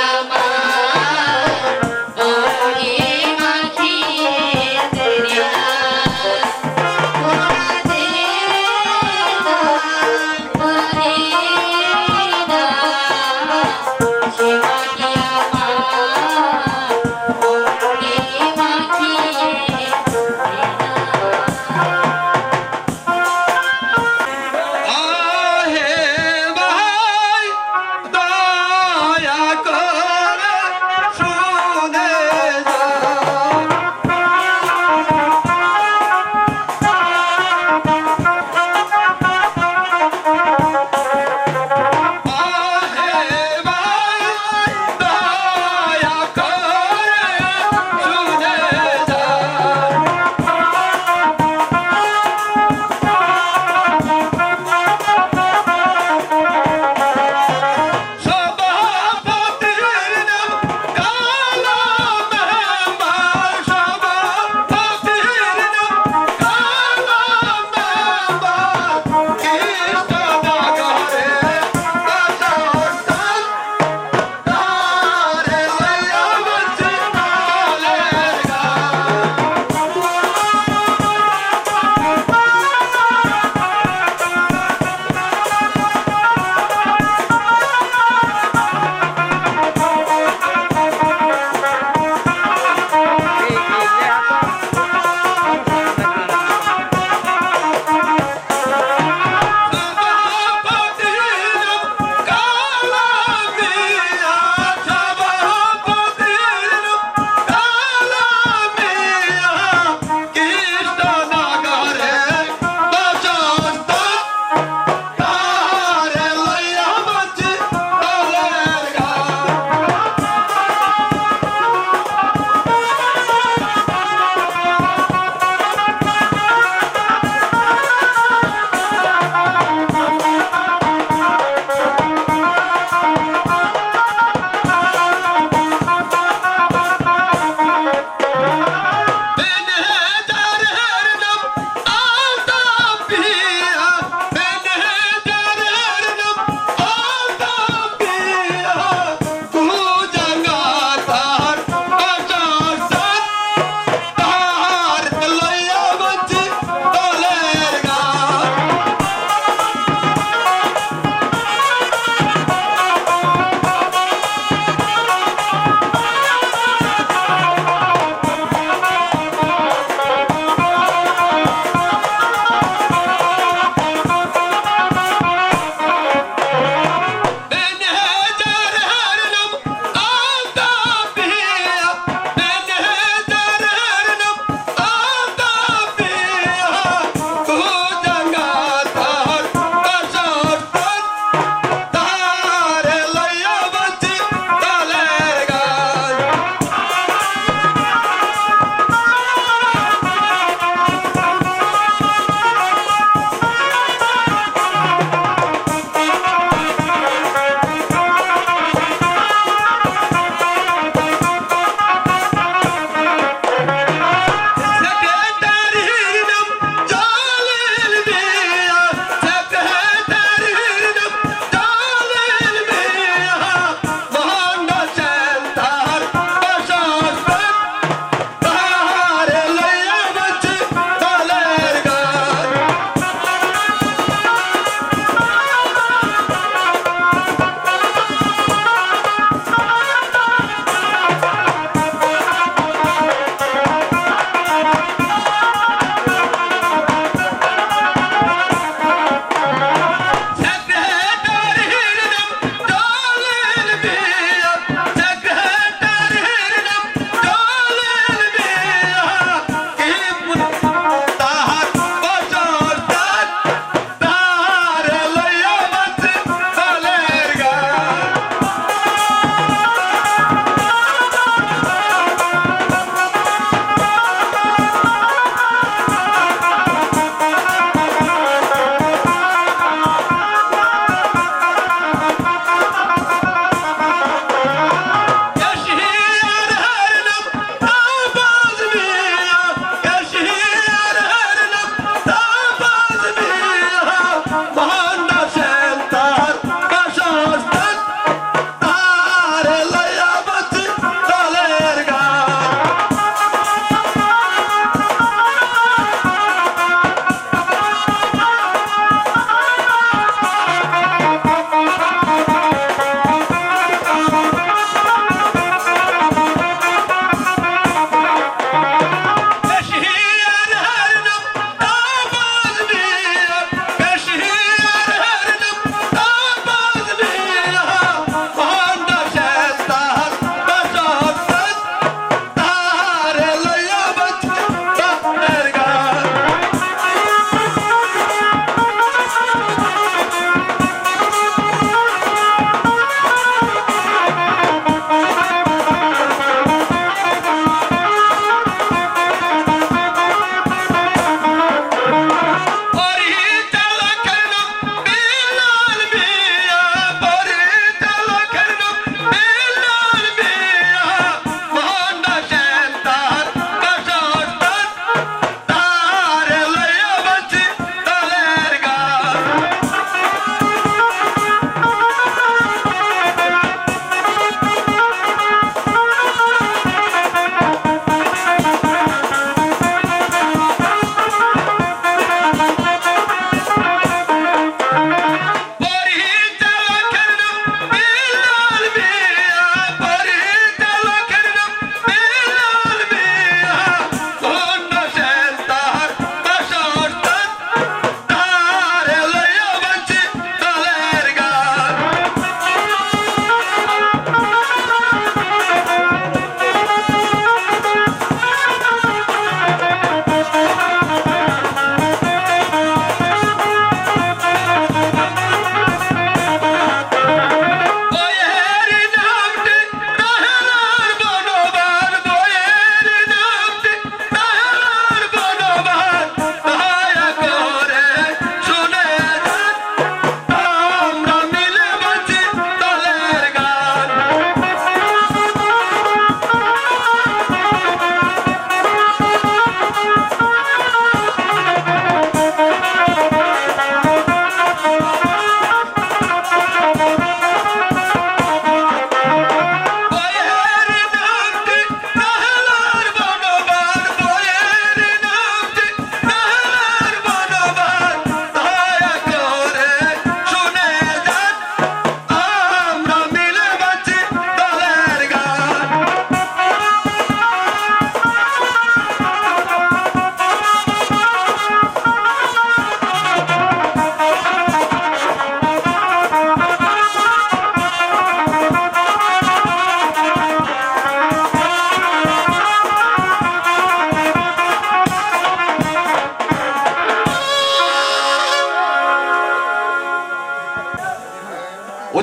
আমার ওরে মাখিয়ে দে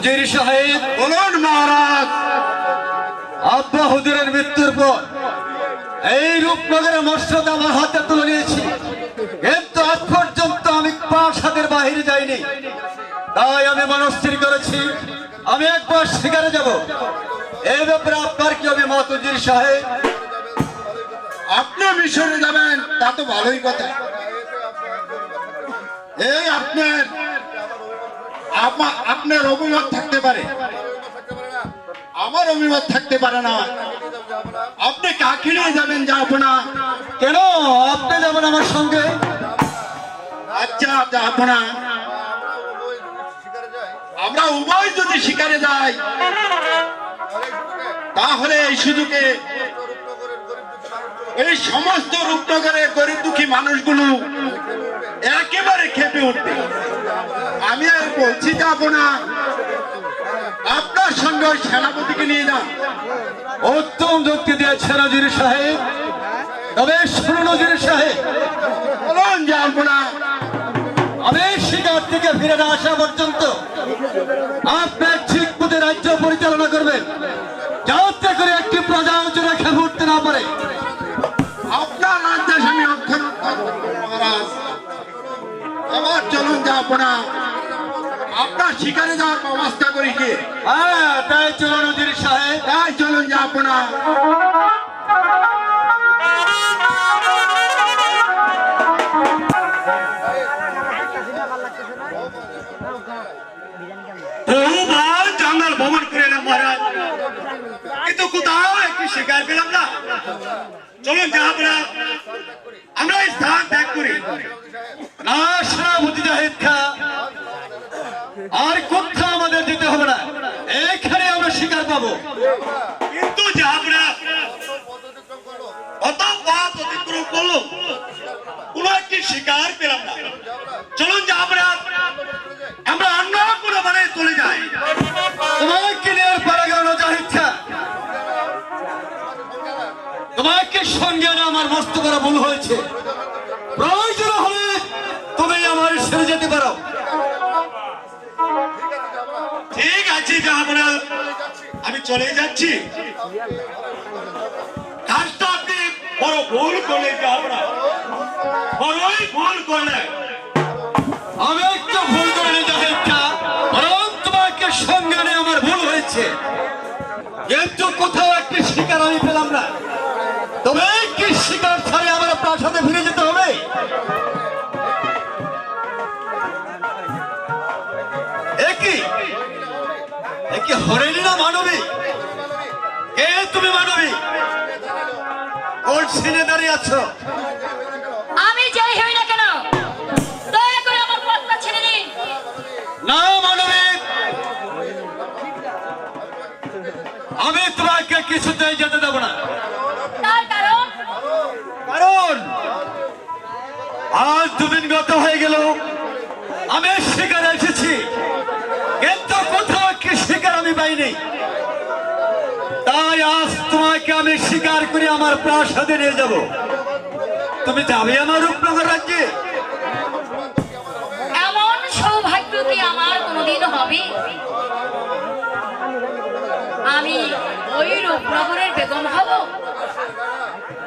উজির সাহেব বলুন মহারাজ। আব্বা হুজুরের মৃত্যুর পর এই রূপনগরের মর্যাদা আমার হাতে তুলে নিয়েছি, কিন্তু আজ পর্যন্ত আমি প্রাসাদের বাহিরে যাইনি। তাই আমি মনস্থির করেছি আমি একবার শিকারে যাব। এই ব্যাপারে আপনার কি অভিমত উজির সাহেব? আপনি মিশরে যাবেন তা তো ভালোই কথা। এই আপনার অভিমত থাকতে পারে, আমার অভিমত থাকতে পারে না। আপনি কাকে নিয়ে যাবেন যাব না? কেন আপনি যাবেন আমার সঙ্গে? আচ্ছা যাব না, আমরা উভয় যদি শিকারে যাই তাহলে এই সুযোগে এই সমস্ত রূপনগরের গরিব দুঃখী মানুষগুলো একেবারে খেপে উঠবে। আমি আর বলছি যাব না, আপনার সঙ্গে ওই সেনাপতিকে নিয়ে যান। উত্তম যুক্তি দিয়েছেন উজির সাহেব। তবে শুনুন উজির সাহেব, বলুন যাব না। আমি শিকার থেকে ফিরে না আসা পর্যন্ত আপনার ঠিক মতো রাজ্য পরিচালনা করবেন, যাতে করে একটি প্রজা অঞ্চলে খেপে উঠতে না পারে। আপনার নির্দেশ আমি অক্ষর মহারাজ। আবার চলুন যাব না, আপনার শিকারে যাওয়ার ব্যবস্থা করি কি? হ্যাঁ, তাই চলুন উজির সাহেব। তাই চলুন যাব না। বহুবার জঙ্গল ভ্রমণ করে এলাম মহারাজ, কিন্তু কোথাও একটি শিকার পেলাম না। চলুন যাব না, আমরা এই স্থান ত্যাগ করি। না সেনাপতি জাহিদ খা, আর কোথাও আমাদের দিতে হবে না, এখানে আমরা শিকার পাবো। কিন্তু যাব না, কত পথ অতিক্রম করলো, কোন একটি শিকার পেলাম না। চলুন যাব না, আমরা অন্য কোনো মানে চলে যাই। তোমাকে নেওয়ার পারা গেল না জাহিদ খা, তোমাকে সঙ্গে না আমার মস্ত করা ভুল হয়েছে। প্রয়োজন হলে তুমি আমার ছেড়ে যেতে পারো। ঠিক আছে যাব না, আমি চলে যাচ্ছি। কাজটা আপনি বড় ভুল করলে যাব না, বড়ই ভুল করলে। আমি একটু ভুল করিনি জাহিদ খা, বরং তোমাকে সঙ্গে নিয়ে আমার ভুল হয়েছে। কিন্তু কোথাও একটি শিকার আমি পেলাম না। তবে কি শিকার ছাড়ে আমার প্রাসাদে ফিরে যেতে হবে? একই হরেনি না মানবী? কে তুমি মানবী? কোন সিনে দাঁড়িয়ে আছো? আমি যাই হই না কেন, দয়া করে আমার পথটা ছেড়ে দিন। না মানবী, আমি তোমাকে কিছুতেই যেতে দেবো না। তার কারণ কারণ আজ দুদিন গত হয়ে গেল, আমি শিকারে এসেছি, কিন্তু কোথাও কি শিকার আমি পাইনি। তাই আজ তোমাকে আমি শিকার করে আমার প্রাসাদে নিয়ে যাব। তুমি যাবে আমার রূপনগর রাজ্যে? এমন সৌভাগ্য কি আমার কোনোদিন হবে? আমি ওই রূপনগরের বেগম হব?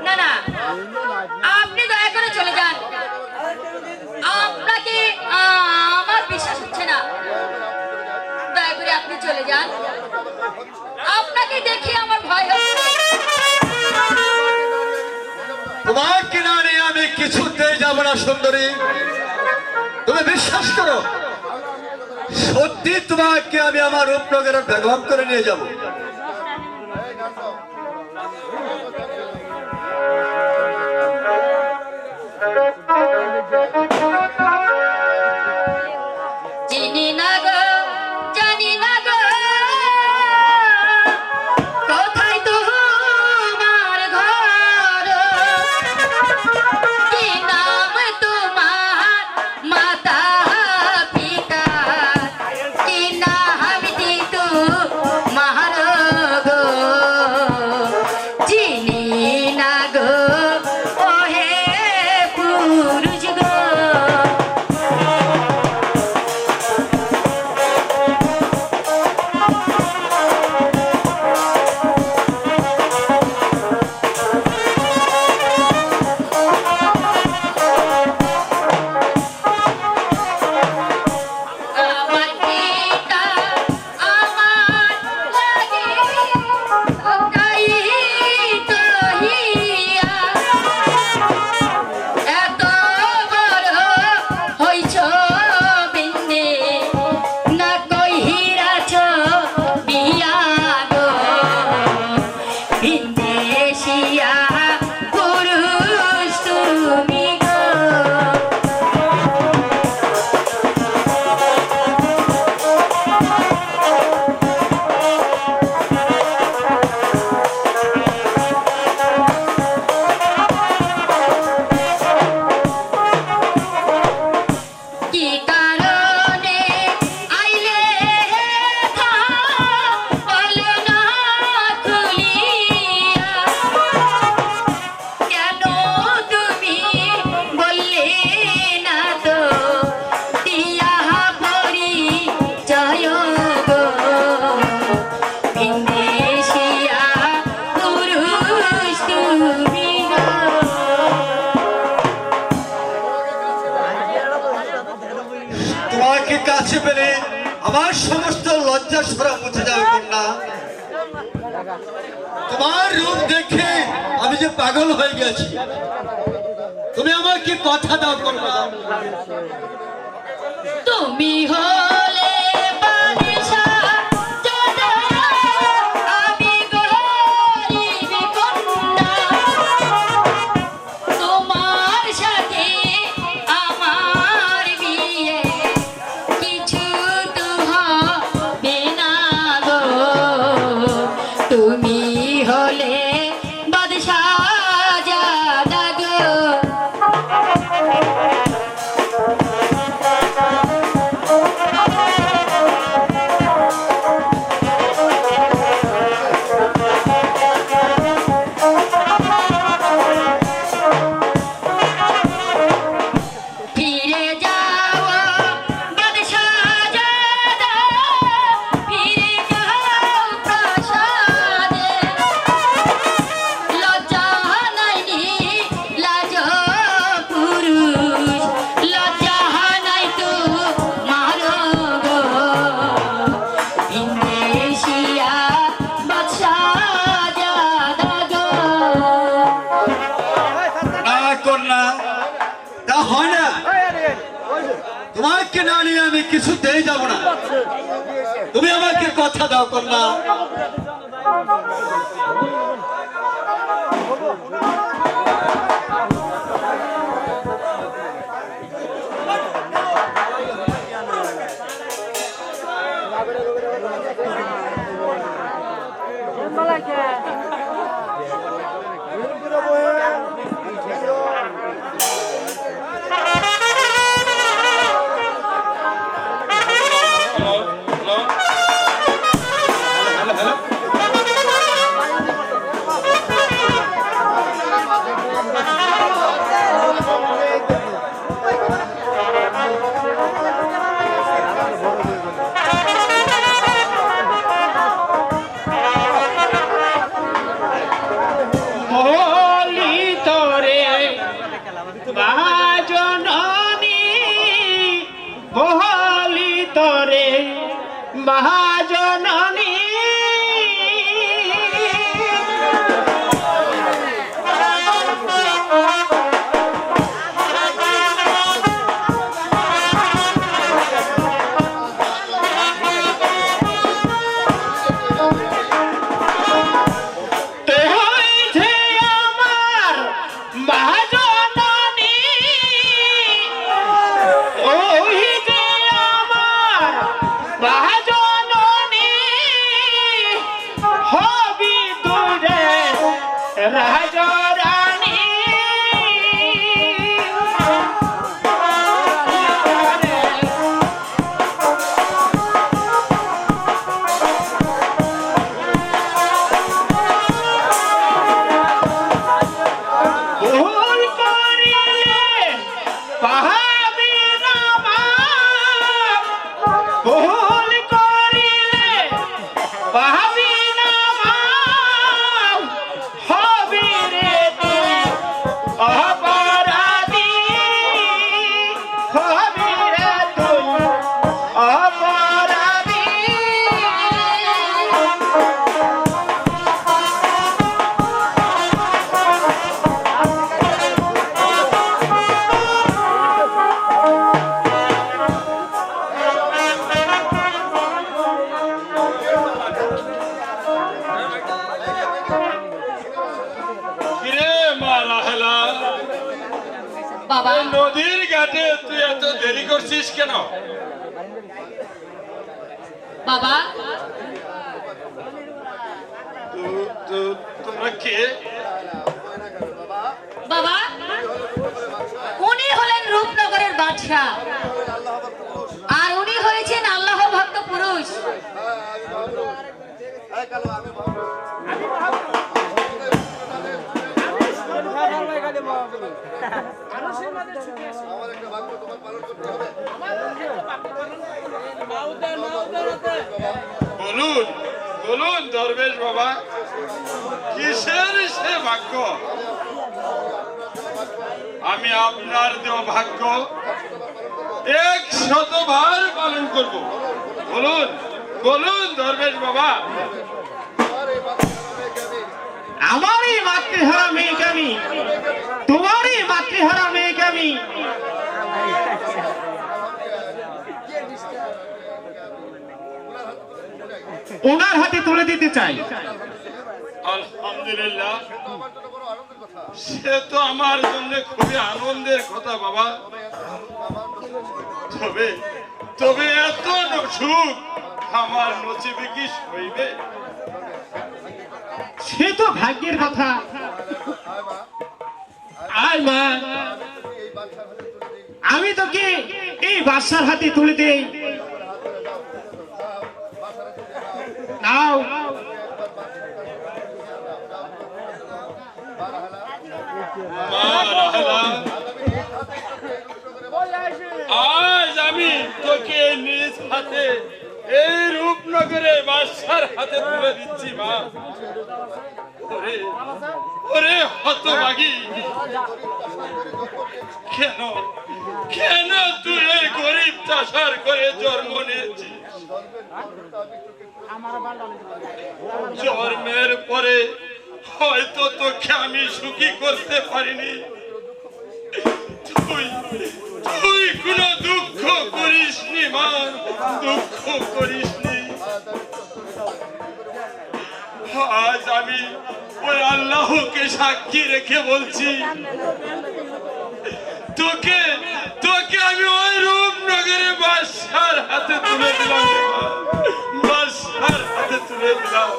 না না, আপনি দয়া করে চলে যান। আপনাকে আমার বিশ্বাস হচ্ছে না, দয়া করে আপনি চলে যান। আপনাকে দেখে আমার ভয় হচ্ছে। তোমাকে না নিয়ে আমি কিছুতেই যাব না সুন্দরী। তুমি বিশ্বাস করো, সত্যি তোমাকে আমি আমার রূপনগরের বেগম করে নিয়ে যাব। চিনি না গো, জানি না গো, কোথায় তোমার ঘর? কি নাম তোমার মাতা পিতা? কি নাম দিতু মার গো? চিনি না গো, ওহে পুরুষ গো। কাছে পেলে আমার সমস্ত লজ্জা সরা মুছে যাবে কন্যা। তোমার রূপ দেখে আমি যে পাগল হয়ে গেছি। তুমি আমাকে কথা দাও কন্যা। তুমি হলে বাদশাহ জাদা, আমি গরিব কন্যা। তোমার সাথে আমার বিয়ে, কিছু তো হবে না গো। তুমি হলে বাদশাহ জাদা গো। ফিরে যাও বাদশাহজাদা, ফিরে যাও প্রাসাদে। লজ্জা নাইনি লাজ পুরুষ, লজ্জা নাই তো মারো গো। ইন্দ্রেশিয়া বাদশাহজাদা গো। না কন্যা, তা হয় না। তোমাকে না নিয়ে আমি কিছুতেই যাব না। তুমি আমাকে কথা দাও কন্যা। বলি তোরে মহাজননী, বলি তোরে মহাজননী। তে হইছে আমার মহাজননী, ওই যে আমার মহাজননী। হবি দূরে রাজরানী। ভুল করিলে পাহাবি না মাপ, ভুল করিলে পাহাবি না মাপ। হবি রে তুই অপরাধী, হবি রে তুই অপরাধী। কিরে মা রাহেলা, বাবা, নদীর ঘাটে তুই এত দেরি করছিস কেন? বাবা, তোমরা কে? বাবা, উনি হলেন রূপনগরের বাদশাহ, আর উনি হয়েছেন আল্লাহ ভক্ত পুরুষ। বলুন বলুন দরবেশ বাবা, কিসের সে ভাগ্য? আমি আপনার দেওয়া ভাগ্য 100বার পালন করব। বলুন বলুন দরবেশ বাবা। আমারই মাতৃহারা মেয়েকে আমি, তোমারই মাতৃহারা মেয়েকে আমি ওনার হাতে তুলে দিতে চাই। আলহামদুলিল্লাহ, সে তো আমার জন্য খুবই আনন্দের কথা বাবা। তবে তবে এত সুখ আমার নসিবে কি হইবে? সে তো ভাগ্যের কথা। আয় মা, আমি তোকে এই বাদশার হাতে তুলে দেই। নাও। মা রাহেলা, আজ আমি তোকে নিজ হাতে এই রূপনগরে বাদশার হাতে তুলে দিচ্ছি মা। ওরে ওরে হতভাগী, কেন কেন তুই এই গরিব চাষার করে জন্ম নিয়েছিস? জন্মের পরে হয়তো তোকে আমি সুখী করতে পারিনি। তুই তুই কোনো দুঃখ করিসনি মা, দুঃখ করিসনি। আজ আমি ওই আল্লাহকে সাক্ষী রেখে বলছি, তোকে তোকে আমি ওই রূপনগরে বাদশার হাতে তুলে দিলাম রে মা, বাদশার হাতে তুলে দিলাম।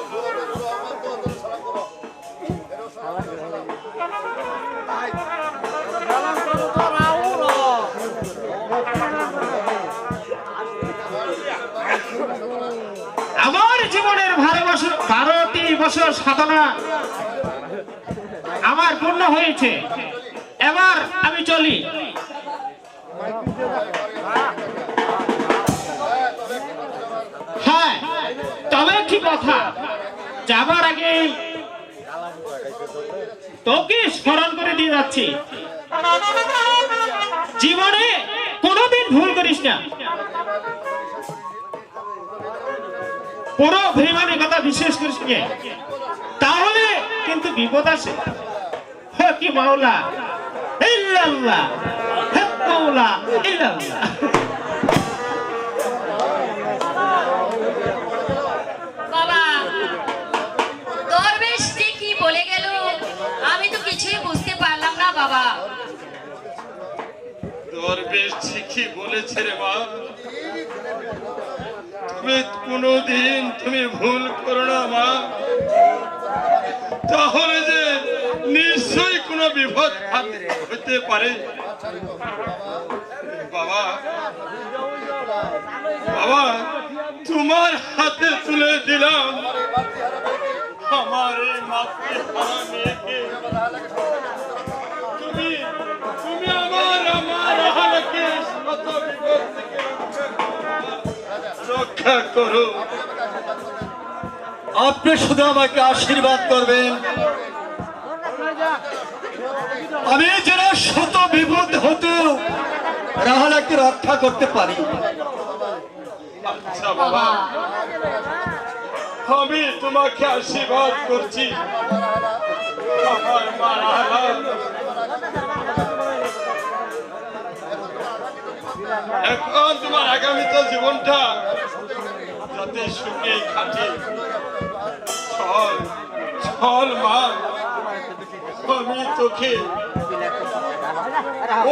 আমার জীবনের 12টি বছর সাধনা আমার পূর্ণ হয়েছে। এবার আমি চলি। হ্যাঁ, তবে কি কথা, যাবার আগে তোকে স্মরণ করে দিয়ে যাচ্ছি, জীবনে কোনোদিন ভুল করিস না। পুরো অভিমানের কথা বিশ্বাস করিস নে, তাহলে কিন্তু বিপদ আছে। হে কি মাওলা ইল্লাল্লাহ, হে মাওলা ইল্লাল্লাহ। বাবা, দরবেশ যে কি বলে গেল আমি তো কিছুই বুঝতে পারলাম না বাবা। দরবেশ ঠিকই বলেছে রে মা, তুমি কোনোদিন তুমি ভুল করো না মা, তাহলে যে নিশ্চয়ই কোনো বিপদ হতে পারে। বাবা বাবা, তোমার হাতে তুলে দিলাম আমার এই মাতৃহারা মেয়েকে। তুমি তুমি আমার রাহালাকে শত বিপদ থেকে রক্ষা করো। আপনি শুধু আমাকে আশীর্বাদ করবেন, আমি যেন শত বিপদ হতো রাহালাকে রক্ষা করতে পারি। আচ্ছা বাবা, আমি তোমাকে আশীর্বাদ করছি। আমার মা রাহেলা, এখন তোমার আগামীতে জীবনটা যাতে সুখে কাটে। চল চল মা, আমি তোকে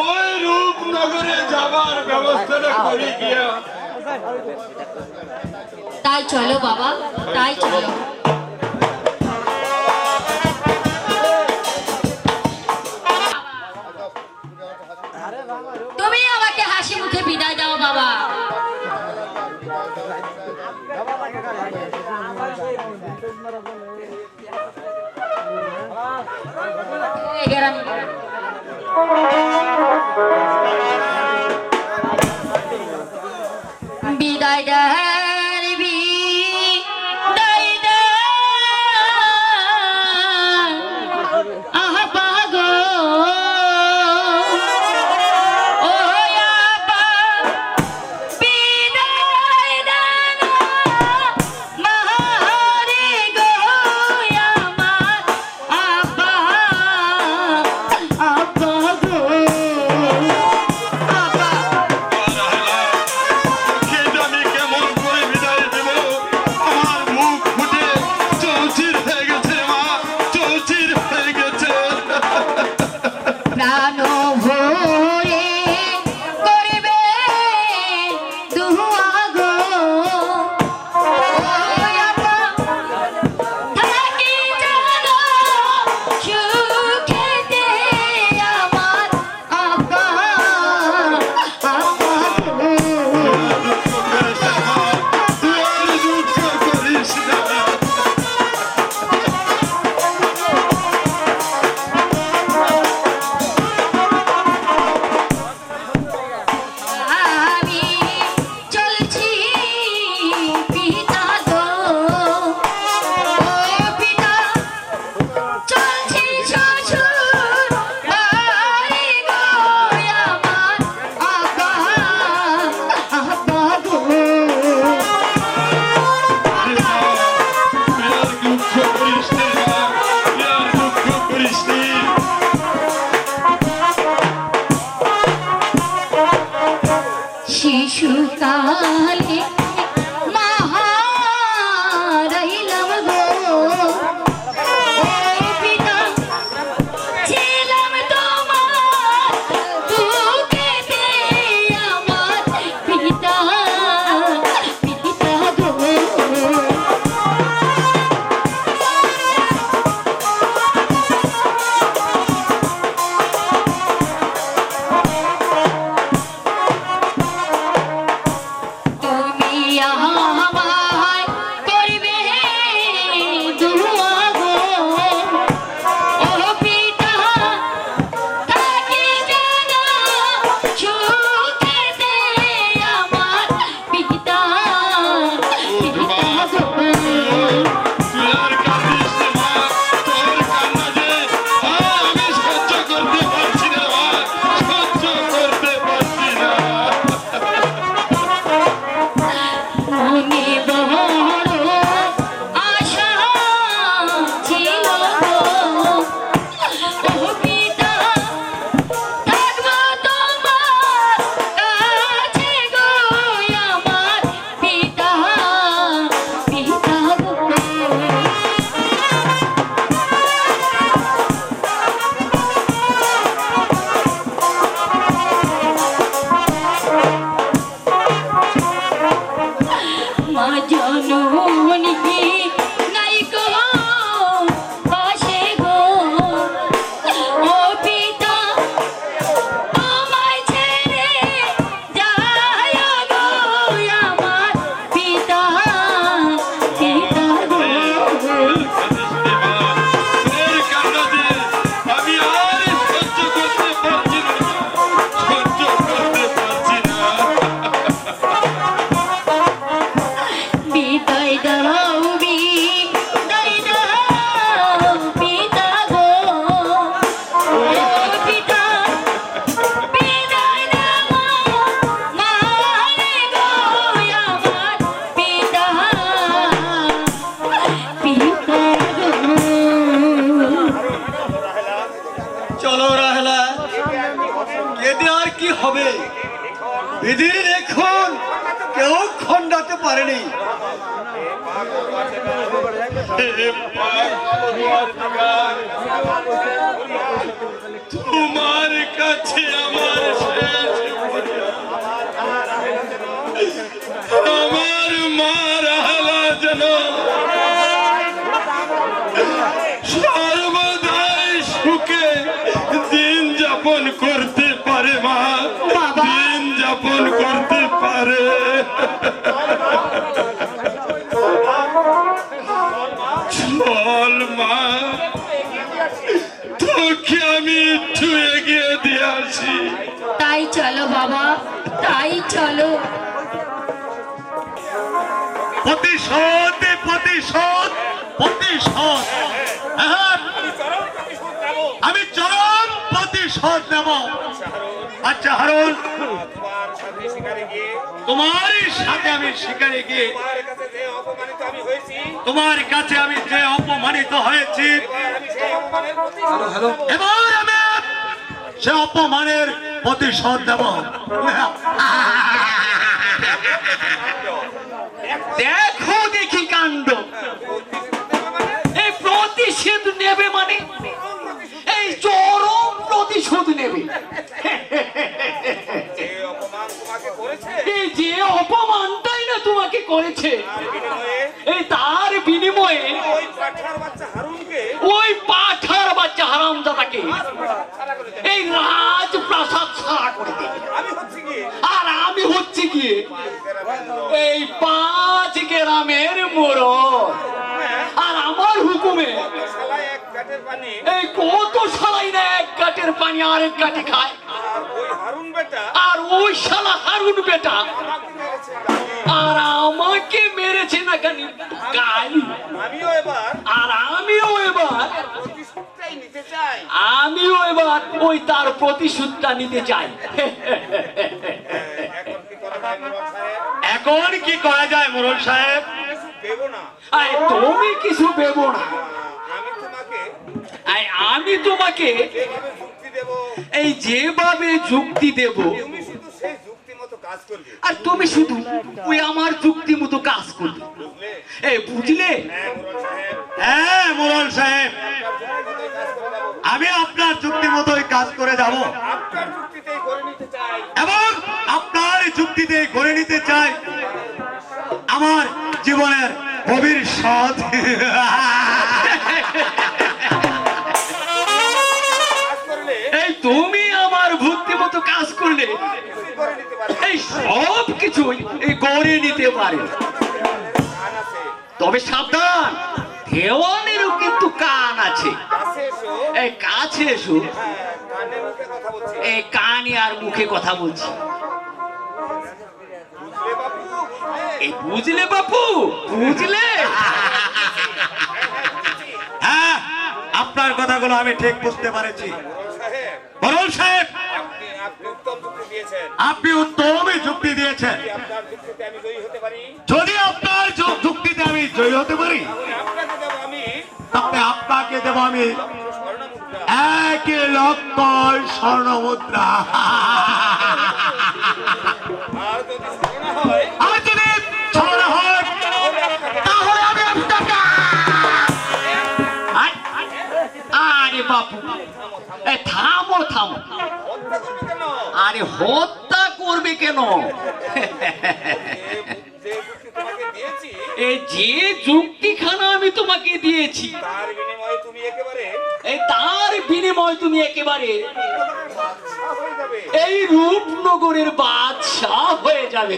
ওই রূপনগরে যাবার ব্যবস্থাটা করি গিয়া। তাই চলো বাবা, তাই চলো। তুমি আমাকে হাসি মুখে বিদায় দাও বাবা। বিদায় দেন বিদায় দেন আহা পাগল ও আপা ভয়ে করবে দুয়া গো ওই আপা থাকি জানো সুখেতে আমার আপা আপা গো দুঃখ করিস না আমি চলছি পিতা গো ও পিতা চলছি শ্বশুর বাড়ি গো আমার আপা আপা গো আর দুঃখ করিস না আর দুঃখ করিস না শিশুকালে মাহারাইলাম গো ও পিতা ছিলাম তোমার বুকেতে আমার পিতা পিতা গো তুমি আমায় করবে দুয়া গো ও পিতা থাকি জানো সুখেতে আমার পিতা পিতা গো তুই আর কাঁদিস না মা তোর কান্না যে আমি সহ্য করতে পারছি না মা সহ্য করতে পারছি না মনে বড় আশা ছিল গো ও পিতা থাকবো তোমার কাছে গো আমার পিতা পিতা গো মা জননী নাই গো পাশে গো ও পিতা আমায় ছেড়ে যায় গো আমার পিতা পিতা গো তোর কান্না যে আমি আর সহ্য করতে পারছি না সহ্য করতে পারছি না বিদায় দাও বিদায় দাও পিতা গো ও পিতা বিদায় দাও মারে গো আমার পিতা পিতা গো চলো রাহেলা কেঁদে আর কি হবে বিধির এখন কেউ খণ্ডাতে পারেনি তোমার কাছে আমার শেষ আমার মা রাহালা যেন সর্বদাই সুখে দিন যাপন করতে পারে মা বাবা। দিন যাপন করতে পারে চল মা তোকে আমি একটু এগিয়ে দিয়ে আসি তাই চলো বাবা তাই চলো প্রতিশোধ প্রতিশোধ প্রতিশোধ হ্যাঁ, আমি চরম প্রতিশোধ নেব আচ্ছা হারুন তোমারই সাথে আমি শিকারে গিয়ে তোমার কাছে আমি যে অপমানিত হয়েছি এবার আমি সে অপমানের প্রতিশোধ নেব দেখো দেখি কাণ্ড এই প্রতিশোধ নেবে মানে এই চরম প্রতিশোধ নেবে করেছে আর বিনিময়ে এই তার বিনিময়ে ওই পাঠার বাচ্চা হারুনকে ওই পাঠার বাচ্চা হারামজাদাকে ছাড়া করে দেন। এই রাজপ্রাসাদ ছাড়া করে দেবে। আমি হচ্ছে কি আর আমি হচ্ছে গিয়ে এই 5 গ্রামের মোড়ল। আর আমার হুকুমে শালা এক গাটের পানি এই কত সালাই না এক গাটের পানি আরেক গাটে খায়। আর ওই হারুন বেটা আর ওই শালা হারুন বেটা আমাকে মেরেছে গালি। আর আমাকে মেরেছে না কেন গালি। আমিও এবার আর আমিও এবার প্রতিশোধটাই নিতে চাই। ওই তার প্রতিশোধটা নিতে চাই। এখন কি করা যায় মুরাদ সাহেব? এখন কি করা যায় মোড়ল সাহেব? দেবো না। আয় তুমি কিছু দেবো না। আমি তোমাকে আয় আমি তোমাকে যেভাবে যুক্তি দেবো এই যেভাবে যুক্তি দেব তুমি শুধু সেই যুক্তি মতো কাজ করবে, আর তুমি শুধু ওই আমার যুক্তি মতো কাজ করবে। বুঝলে? এই বুঝলে? হ্যাঁ মুরাদ সাহেব, হ্যাঁ মোড়ল সাহেব, আপনার যুক্তি মতোই কাজ করে যাবো। আমি আপনার যুক্তি মতোই কাজ করে যাব আপনার যুক্তিতেই করে নিতে চাই। এবং আপনার যুক্তিতে গড়ে নিতে চাই আমার জীবনের ভবিষ্যৎ। কাজ করলে এই তুমি আমার বুদ্ধি মতো কাজ করলে কিছুই করে নিতে পারবে। এই সব কিছুই এই গড়ে নিতে পারে। কান আছে, তবে সাবধান, দেওয়ানেরও কিন্তু কান আছে। কাছে এসো। এই কাছে এসো, হ্যাঁ, কানে মুখে কথা বলছি। এই কানে আর মুখে কথা বলছি। বুঝলে বাবু, বুঝলে? এই বুঝলে বাপু, বুঝলে? হ্যাঁ, আপনার কথাগুলো আমি ঠিক বুঝতে পারছি। মুরাদ সাহেব, মোড়ল সাহেব, আপনি উত্তম যুক্তি দিয়েছেন। আপনি উত্তমই যুক্তি দিয়েছেন। যদি আপনার যুক্তিতে আমি জয়ী হতে পারি, যদি আপনার যুক্তিতে আমি জয়ী হতে পারি, তাহলে আপনাকে দেবো আমি তাহলে আপনাকে দেব আমি স্বর্ণমুদ্রা। 1,00,000 স্বর্ণ মুদ্রা। আর যদি স্বর্ণ হয়, আর যদি স্বর্ণ হয়, তাহলে আমি আপনাকে আরে বাপু, এ থামো থামো। হত্যা করবে কেন? আরে হত্যা করবে কেন? যে যুক্তি তোমাকে দিয়েছি, এই যে যুক্তিখানা আমি তোমাকে দিয়েছি, তার বিনিময়ে তুমি একেবারে এই তার বিনিময় তুমি একেবারে বাদশা হয়ে যাবে। এই রূপনগরের বাদশাহ হয়ে যাবে।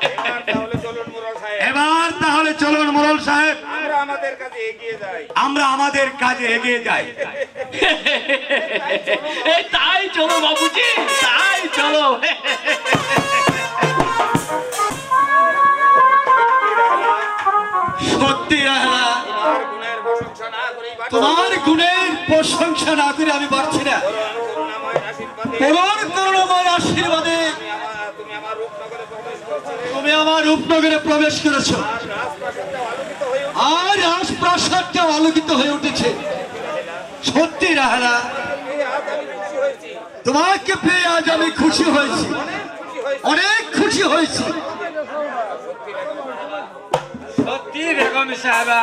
এবার তাহলে চলুন মুরাদ সাহেব, এবার তাহলে চলুন মোড়ল সাহেব, আমরা আমাদের কাজে এগিয়ে যাই। আমরা আমাদের কাজে এগিয়ে যাই। এই তাই চলো বাবুজি, তাই চলো। সত্যি রাহলা, তোমার গুণের প্রশংসা না করেই বাঁচো। তোমার গুণের প্রশংসা না করে আমি পারছি না। করুণাময় আশীর্বাদে তোমার করুণাময় আশীর্বাদে তুমি আমার রূপনগরে প্রবেশ করেছিলে। তুমি আমার রূপনগরে প্রবেশ করেছো, আর রাজপ্রাসাদটাও আলোকিত হয়ে আর রাজপ্রাসাদটাও আলোকিত হয়ে উঠেছে। সত্যি রাহলা, এই আজ আমি খুশি হয়েছি, তোমাকে পেয়ে আজ আমি খুশি হয়েছি, খুশি হয়েছি। অনেক খুশি হয়েছি। সত্যি বেগম সাহেবা,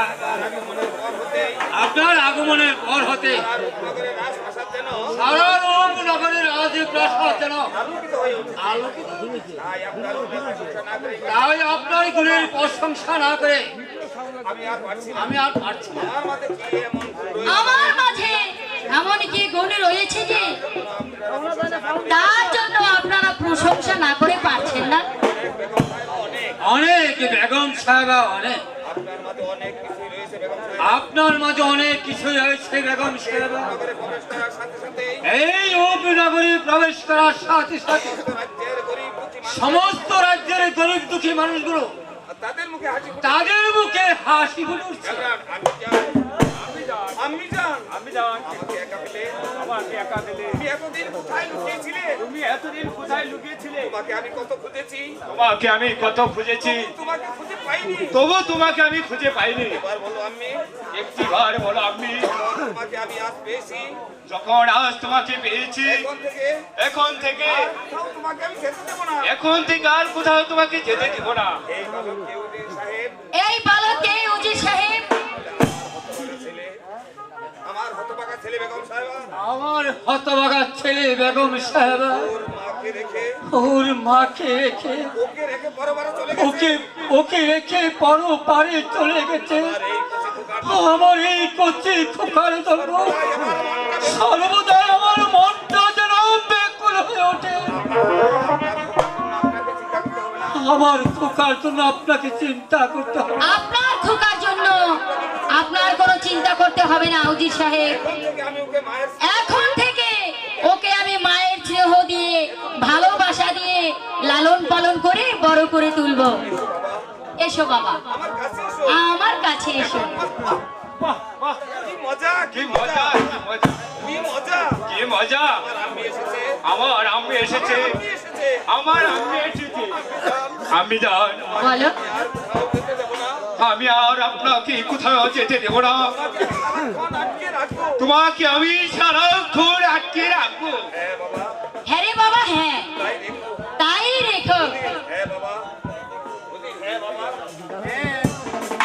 আপনার আগমনের পর হতে আর রূপনগরের রাজপ্রাসাদ যেন সারা রূপনগরের রাজপ্রাসাদ যেন আলোকিত হয়ে উঠেছে। আলোকিত হয়েছে। তাই আপনার গুণের প্রশংসা না করেই তাই আপনার গুণের প্রশংসা না করে আমি আর পারছি না। আমি আর পারছি না। আমার মাঝে কি এমন গুণ রয়েছে? আমার মাঝে এমন কি গুণ রয়েছে যে তার জন্য আপনারা প্রশংসা না করে পারছেন না। অনেক বেগম সাহেবা, অনেক আপনার মাঝে অনেক কিছুই রয়েছে বেগম সাহেব। আপনার মাঝে অনেক কিছু হয়েছে বেগম সাহেবা। নগরে প্রবেশ করার সাথে সাথে এই রূপনগরী প্রবেশ করার সাথে সাথে রাজ্যের গরিব দুঃখী মানুষ সমস্ত রাজ্যের গরিব দুঃখী মানুষগুলো তাদের মুখে হাসি ফুটে। তাদের মুখে হাসি ফুটছে। আমি যান আমাকে একা পেলে তুমি এতদিন কোথায় লুকিয়েছিলে? তোমাকে আমি কত খুঁজেছি, তোমাকে আমি কত খুঁজেছি, তোমাকে খুঁজে পাইনি। তবু তোমাকে আমি খুঁজে পাইনি। এবার বলো আমি একটিবার বলো আমি, তোমাকে আমি আজ পেয়েছি। যখন আজ তোমাকে পেয়েছি, এখন থেকে এখন থেকে কোথাও তোমাকে আমি যেতে দেবো না। এখন থেকে আর কোথাও তোমাকে যেতে দিব না। এই বালক কেউদের সাহেব, এই বালক কে উজির সাহেব, ছেলে, আমার হতভাগা ছেলে ছেলে বেগম সাহেবা আমার হতভাগা ছেলে বেগম সাহেবা ওর মাকে রেখে ওর মাকে রেখে ওকে রেখে পরবারে চলে গেছে ওকে ওকে রেখে পর পারে চলে গেছে। আর এই কচি খোকার আমার এই কচি খোকার জন্য সর্বদা আমার মনটা যেন ব্যাকুল হয়ে ওঠে। আমার খোকার জন্য আপনাকে চিন্তা করতে হবে। আপনার খোকার জন্য আপনার কোনো চিন্তা করতে হবে না উজির সাহেব। আমি ওকে মায়ের এখন থেকে ওকে আমি মায়ের স্নেহ দিয়ে ভালোবাসা দিয়ে লালন পালন করে বড় করে তুলবো। এসো বাবা, আমার কাছে এসো আমার কাছে এসো। কি মজা কি মজা, কি মজা, কি মজা কি মজা! আমার আম্মি এসেছে আমার আম্মি এসেছে, আম্মি এসেছে আমার আম্মি এসেছে। আমি জান, বলো, আর কোথাও যেতে দেবো না আমি আর আপনাকে কোথাও যেতে দেবো না। সারাক্ষণ আটকে রাখবো তোমাকে আমি সারাক্ষণ আটকে রাখবো। হ্যাঁ বাবা হ্যাঁ রে বাবা, হ্যাঁ তাই দেখো তাই রেখো। হ্যাঁ বাবা বলি হ্যাঁ বাবা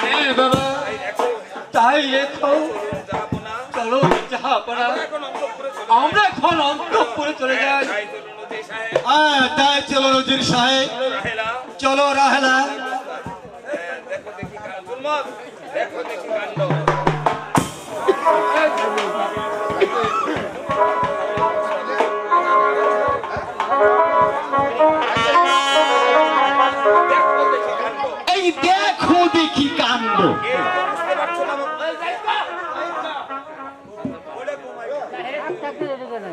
হ্যাঁ বাবা, তাই দেখো তাই রেখো। যাবো না চলো যাহাপনা, এখন অন্তঃপুরে চলে আমরা এখন অন্তঃপুরে চলে যাই। তাই চলুন নদী সাহেব তাই চলো নজির সাহেব, রাহেলা চলো রাহেলা। দেখো দেখি জুলমত দেখো দেখি কাণ্ড দেখো দেখি কাণ্ড এই দেখো দেখি কাণ্ড। এই তো বুঝতে পারছো না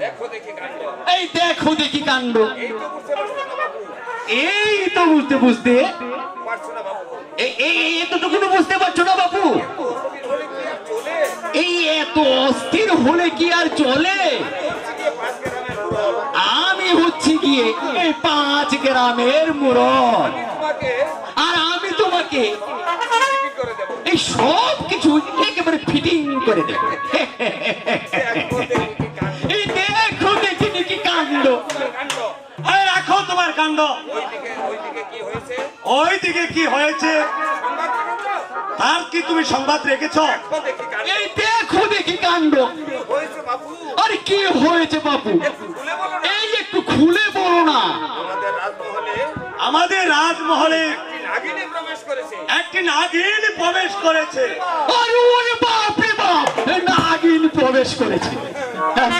দেখো দেখি কাণ্ড এই দেখো দেখি কাণ্ড। এই তো বুঝতে পারছো না বাবু এই তো বুঝতে বুঝতে পারছো না বাবু এতটুকু বুঝতে পারছো না বাবু। অস্থির হলে কি আর চলে এই এত অস্থির হলে কি আর চলে? হচ্ছে গিয়ে 5 গ্রামের মুরল আমি হচ্ছি গিয়ে এই 5 গ্রামের মুরল, তোমাকে আর আমি তোমাকে ফিটিং করে দেবো এই সব কিছু একেবারে ফিটিং করে দেব। দেখো দেখি কাণ্ড এই দেখো দেখি দেখি কাণ্ড। কাণ্ড এই রাখো তোমার কাণ্ড। ওইদিকে কি হয়েছে ওই দিকে কি হয়েছে সংবাদ রেখেছো তার কি তুমি সংবাদ রেখেছো? দেখো দেখি কাণ্ড এই দেখো দেখি কাণ্ড। কি হয়েছে বাবু আরে কি হয়েছে বাবু? খুলে বলো না এই একটু খুলে বলো না। আমাদের রাজমহলে আমাদের রাজমহলে একটি নাগিনী প্রবেশ করেছে একটি নাগিন প্রবেশ করেছে। আরে ওরে বাপ রে বাপ, এই নাগিন প্রবেশ করেছে। হ্যাঁ,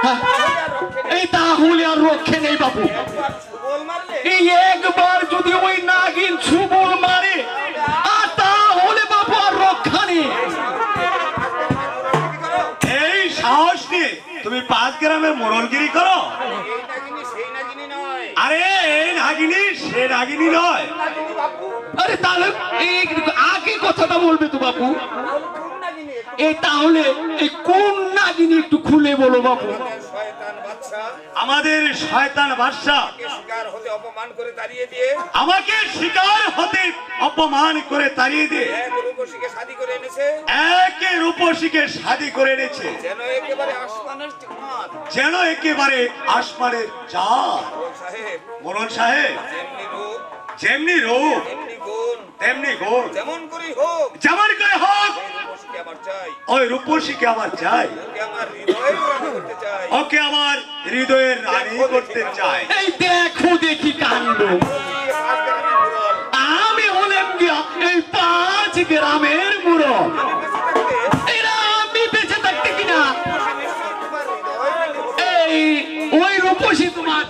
হ্যাঁ, এই তাহলে আর রক্ষে নেই বাবু। একবার ছুবল মারলে এই একবার যদি ওই নাগিন ছুবল মারে, আর তাহলে বাবু আর রক্ষা নেই। এই সাহস নিয়ে তুমি 5 গ্রামে মোড়লগিরি করো? এই নাগিনী সেই নাগিনী নয় আরে এই নাগিনী সে নাগিনী নয়। নাগিনী বাবু আরে তাহলে এই আগে কথাটা বলবে তো বাবু। কোন নাগিনী এই তাহলে এই কোন নাগিনী একটু খুলে বলো বাবু। শয়তান বাদশা আমাদের শয়তান বাদশা শিকার হতে অপমান করে তাড়িয়ে দিয়ে আমাকে শিকার হতে অপমান করে তাড়িয়ে দিয়ে এক রূপসীকে শাদী করে এনেছে একে রূপসীকে শাদী করে এনেছে, যেন একেবারে আসমানের চাঁদ যেন একেবারে আসমানের চাঁদ। মোড়ল সাহেব মোড়ল সাহেব, যেমনি রূপ যেমনি রূপ তেমনি গুণ তেমনি গুণ, যেমন করেই হোক যেমন করে হোক এই রূপসীকে আমার চাই ওই রূপসীকে আমার চাই। ওকে আমার হৃদয়ে রানী করতে চাই ওকে আমার হৃদয়ের রানী করতে চাই। এই দেখো দেখি কাণ্ড। আমি হলাম গিয়া এই 5 গ্রামের মুরল। এরা আমি বেঁচে থাকতে কিনা এই ওই রূপসী তোমার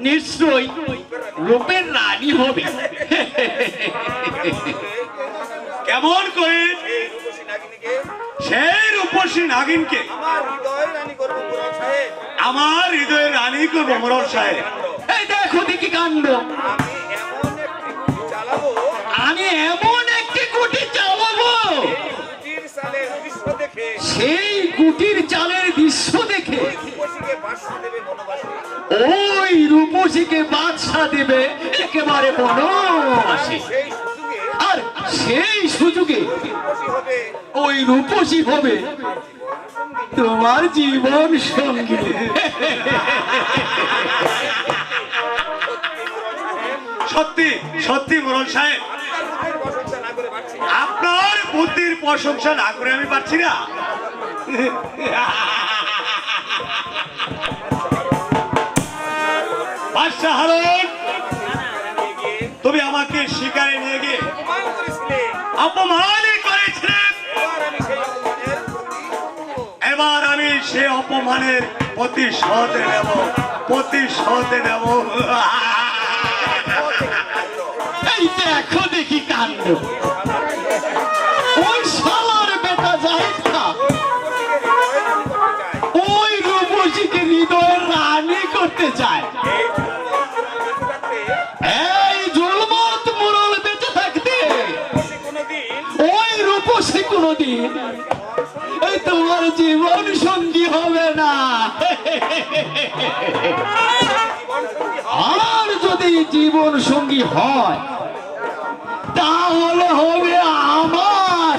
নিশ্চয়ই রূপের রানী হবে। কেমন করে এই রূপসী নাগিনীকে সেই রূপসী নাগিনকে আমার হৃদয়ে রানী করবো মোড়ল সাহেব আমার হৃদয়ের রানী করবো মোড়ল সাহেব। এই দেখো দেখি কাণ্ড। আমি এমন একটি কুঠি চালাবো আমি এমন একটি কুটির চালাবো, কুটির সালের দৃশ্য দেখে সেই কুটির চালের দৃশ্য দেখে রূপসীকে বাসা দেবে বনবাসী ওই রূপসীকে বাদশা দেবে একেবারে বনবাসী। সেই সুযোগে আর সেই সুযোগে রূপসী হবে ওই রূপসী হবে তোমার জীবন সঙ্গী। সত্যি সত্যি মোড়ল সাহেব, আপনার বুদ্ধির প্রশংসা না করে পারছি না। আপনার বুদ্ধির প্রশংসা না করে আমি পারছি না। বাদশাহ হারুন, তুমি আমাকে শিকারে নিয়ে গিয়ে অপমান করেছিলে। এবার আমি সে অপমানের প্রতিশোধ নেব, প্রতিশোধ নেব। এই দেখো দেখি কাণ্ড, ওই শালার বেটা যাইতা ওই রূপসীকে হৃদয়ের রানী করতে চায়। এই জুলমত মুরল বেঁচে থাকতে ওই রূপসী কোনদিন এই তোমার জীবন সঙ্গী হবে না। আর যদি জীবন সঙ্গী হয় তাহলে হবে আমার।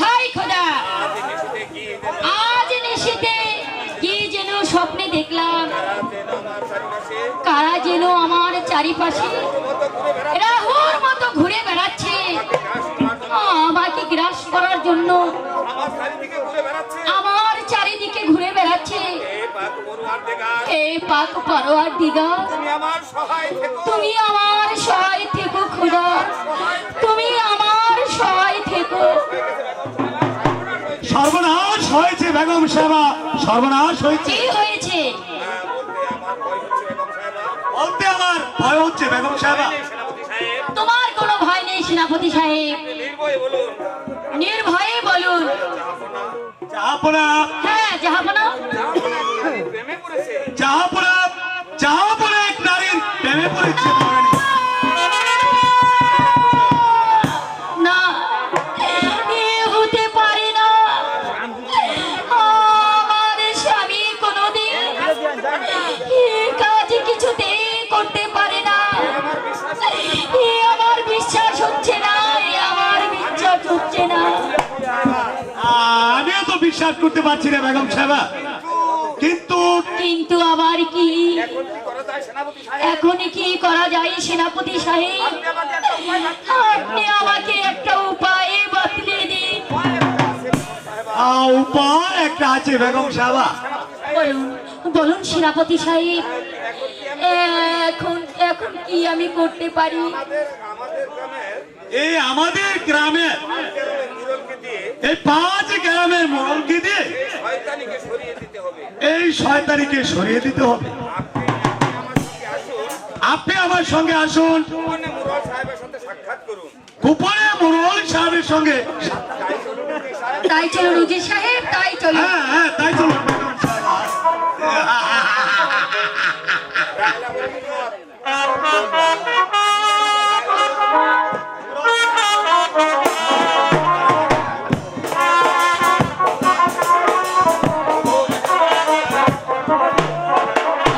হাই খোদা, আজ নিশীথে কি যেন স্বপ্নে দেখলাম। কারা যেন আমার চারিপাশে রাহুর মতো ঘুরে বেড়াচ্ছে, আমাকে গ্রাস করার জন্য আমার চারিদিকে ঘুরে বেড়াচ্ছে। হে পাক পরোয়ার দিগা, তুমি আমার সহায় থেকো খোদা, তুমি আমার সহায় থেকো। সর্বনাশ হয়েছে বেগম সাহেবা, সর্বনাশ হয়েছে। কি হয়েছে? বলতে আমার ভয় হচ্ছে বেগম সাহেবা। তোমার কোনো ভয় নেই সেনাপতি সাহেব, নির্ভয়ে বলুন। জাহাপনা, হ্যাঁ জাহাপনা, জাহাপনা, জাহাপনা এক নারীর প্রেমে পড়েছে। না এ হতে পারে না। আমার স্বামী কোনোদিন এ কাজ কিছুতেই করতে পারে না। এ আমার বিশ্বাস হচ্ছে না, এ আমার বিশ্বাস হচ্ছে না। আমিও তো বিশ্বাস করতে পারছি না বেগম সাহেবা, কিন্তু কিন্তু আবার কি? এখন কি করা যায় সেনাপতি সাহেব? আপনি আমাকে একটা উপায় বাতলে দিন। উপায় একটা আছে বেগম সাহেবা। বলুন বলুন সেনাপতি সাহেব, এখন এখন কি আমি করতে পারি? এই আমাদের গ্রামের এই 5 গ্রামের মোড়লকে দিয়ে এই শয়তানিকে সরিয়ে দিতে হবে। আপনি আমার সঙ্গে আসুন, গোপনে মোড়ল সাহেবের সঙ্গে। তাই চলুন উজির সাহেব, তাই চলুন। হ্যাঁ হ্যাঁ, তাই চলুন বেগম সাহেবা।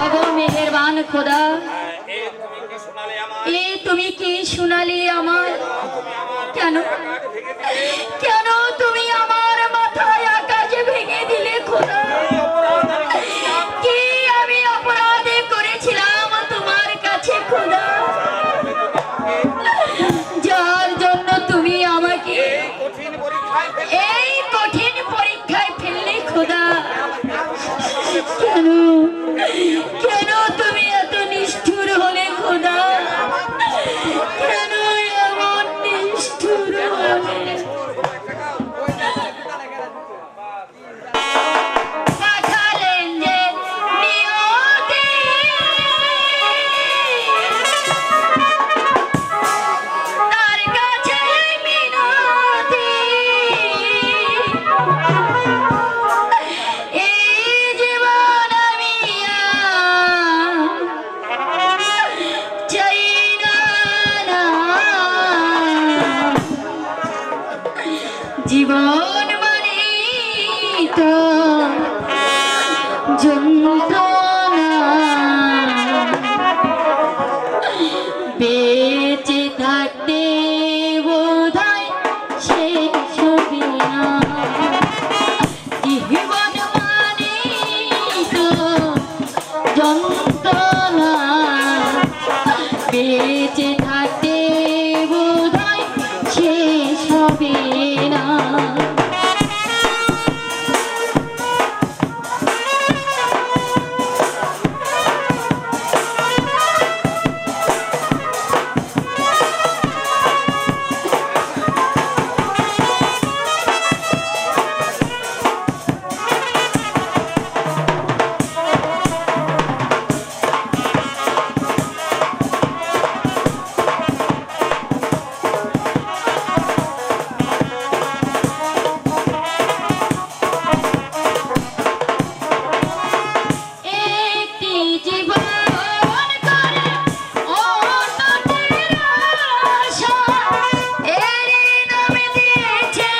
আগো মেহেরবান খোদা, এ তুমি কি শুনালে আমার? কেন কেন তুমি আমার মাথায় আকাশে ভেঙে দিলে খোদা? কি আমি অপরাধ করেছিলাম তোমার কাছে খোদা, যার জন্য তুমি আমাকে এই কঠিন পরীক্ষায় ফেললে খোদা? কেন কেন তুমি এত নিষ্ঠুর হলে খোদা? কেন এমন নিষ্ঠুর হলে? পাঠালেন যে নিয়তি, তার কাছে মিনতি, না, বেঁচে থাকতে বোধহয় শেষ হবে না। একটি জীবন করে অন্যটির আশা, এরই নামে দিয়েছে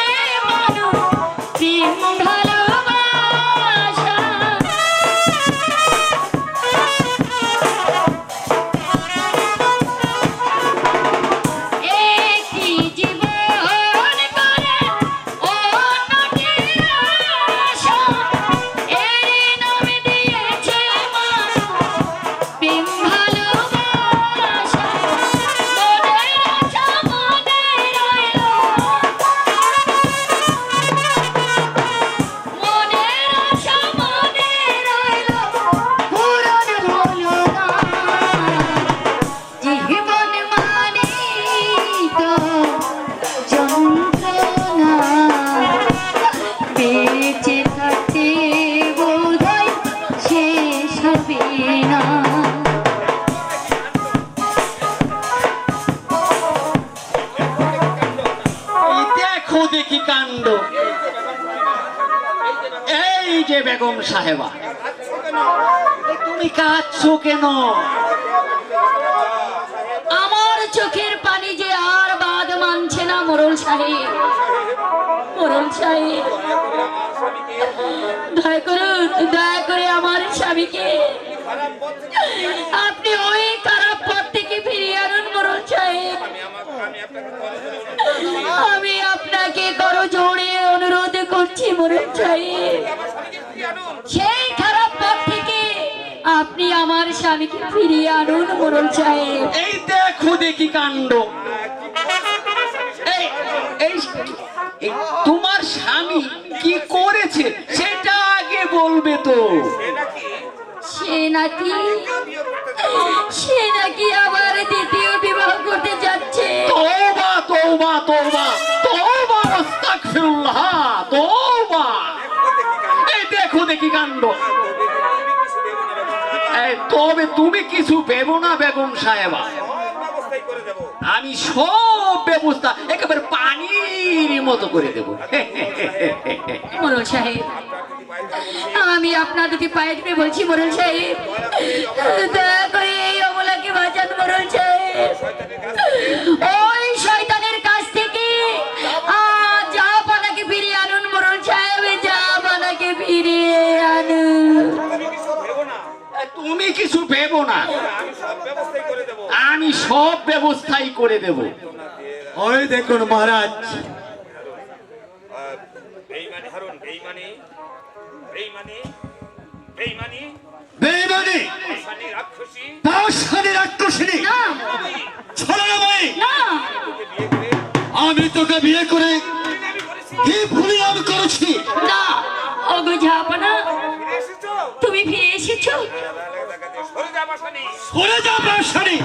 মানুষ প্রেম ভালোবাসা। একটি জীবন করে অন্যটির আশা, এরই নামে দিয়েছে মানুষ প্রেম ভালোবাসা। মনের আশা মনে রইল, মনের আশা মনে রইল, পূরণ হলো না। জীবন মানেই তো যন্ত্রণা, বেঁচে থাকতে বোধহয় শেষ হবে না। এই দেখো দেখি কাণ্ড। এই যে বেগম সাহেবা, তুমি কাঁদছো কেন? আমার চোখের পানি যে আর বাদ মানছে না মোরল সাহেব। মোরল সাহেব, দয়া করে আমার স্বামীকে আপনি ওই খারাপ পথ থেকে ফিরিয়ে আনুন মোরল সাহেব। আমি আপনাকে করো জোড়ে অনুরোধ করছি মোরল সাহেব, সেই খারাপ পথ থেকে আপনি আমার স্বামীকে ফিরিয়ে আনুন মোরল সাহেব। এই দেখো দেখি কাণ্ড। এই এই এই তোমার স্বামী কি করেছে সেটা আগে বলবে তো। সে নাকি আবার দ্বিতীয় বিবাহ করতে যাচ্ছে। তওবা তওবা তওবা তওবা, আস্তাগফিরুল্লাহ, তওবা। এই দেখো দেখি কাণ্ড। এই তবে তুমি কিছু ভেবো না বেগম সাহেবা, আমি সব ব্যবস্থা একেবারে পানির মতো করে দেব। মোরল সাহেব, আমি আপনার দুটি পায়ে ধরে বলছি মোরল সাহেব, দয়া করে এই অবলাকে বাঁচান মোরল সাহেব। ওই শয়তানের কাছ থেকে জাহাপানাকে ফিরিয়ে আনুন মোরল সাহেব, জাহাপানাকে ফিরিয়ে আনুন। তুমি কিছু ভেবো না, আমি সব ব্যবস্থাই করে দেব। ওই দেখুন মহারাজ, বেঈমানি হারুন, বেঈমানি, বেঈমানি, বেঈমানি, বেঈমানি, বেঈমানি, রাক্ষসী, পাষাণী রাক্ষসিনী, না ছলনাময়ী, না, আমি তোকে বিয়ে করে কি ভুল আমি করেছি? না ওগো জাহাপানা, ফিরে এসেছো? তুমি ফিরে এসেছো। সরে যা বাসানি, সরে যা পাষাণী,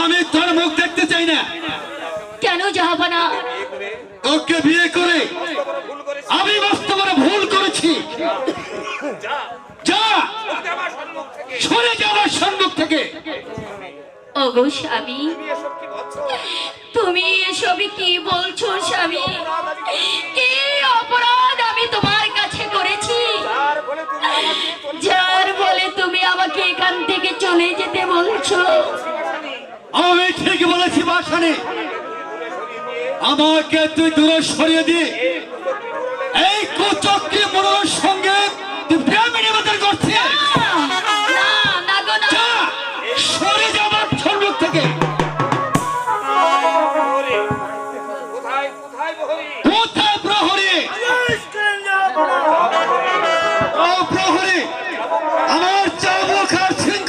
আমি তোর মুখ দেখতে চাই না। কেন জাহাপানা? ওকে বিয়ে করে ভুল করেছি, আমি মস্ত বড় ভুল করেছি। যা, যা, সরে যা আমার সম্মুখ থেকে। সরে যা আমার সম্মুখ থেকে। ওগো স্বামী, তুমি এসব কি বলছো? তুমি এসবই কি বলছো স্বামী? কি অপরাধ আমি তোমার কাছে করেছি যার বলে তুমি আমাকে এখান থেকে চলে যেতে বলছো? আমি ঠিক বলেছি বাসানি, আমাকে তুই দূরে সরিয়ে দিয়ে এই কুচক্রী মোড়লের সঙ্গে তুই প্রেম নিবেদন করছিস। না না গো না, যা, সরে যা আমার সম্মুখ থেকে। কোথায় কোথায় বহরি? কোথায় প্রহরী? ও প্রহরী, আমার চাবুক আর শৃঙ্খলা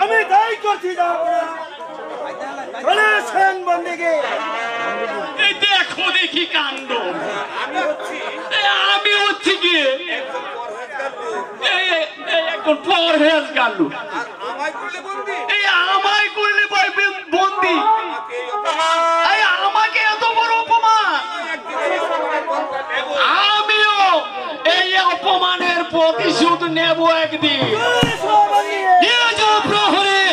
আমি তাই করছি জাহাপনা। চলে সেন বন্দিকে। এই দেখো দেখি কাণ্ড। আমি হচ্ছি কি এখন পরহেজ গালু, এই আমায় করলে বন্দি, এই আমাকে এত বড় অপমান। আমিও এই অপমানের প্রতিশোধ নেব একদিন। নিয়ে যাও প্রহরী।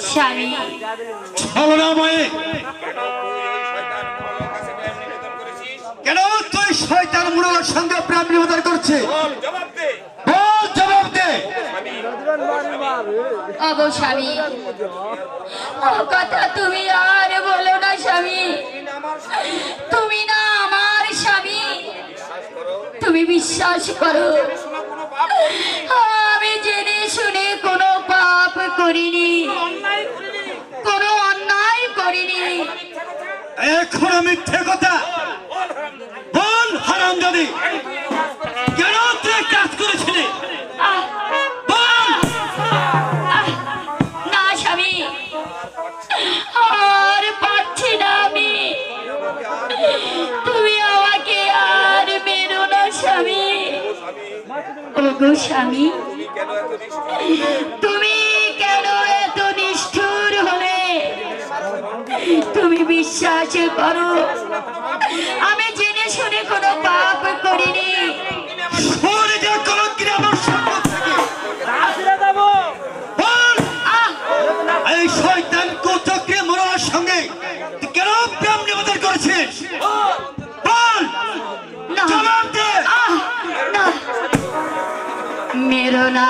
স্বামী, ছলনাময়ী, কেন তুই শয়তান মুড়ার সঙ্গে প্রেম নিবেদন করছিস? বল, জবাব দে। ওগো স্বামী, ও কথা তুমি আর বলো না স্বামী। তুমি না আমার স্বামী, তুমি বিশ্বাস করো আমি জেনে শুনে কোনো পাপ করিনি, কোনো অন্যায় করিনি। এখন মিথ্যে কথা বল হারামজাদি, কেন তুই কাজ করেছিলি? আহ, বল। না স্বামী, আর পারছি না আমি। তুমি আমাকে আর মেরো না স্বামী। ওগো স্বামী, তুমি কেন এত নিষ্ঠুর হলে? তুমি বিশ্বাস করো আমি জেনে শুনে কোনো পাপ করিনি। সরে যা কলঙ্কিনী আমার সম্মুখ থেকে। বল, আহ, এই শয়তান কুচক্রী মুড়ার সঙ্গে তুই কেন প্রেম নিবেদন করেছিস? বল, না, জবাব দে। আহ, না, মেরো না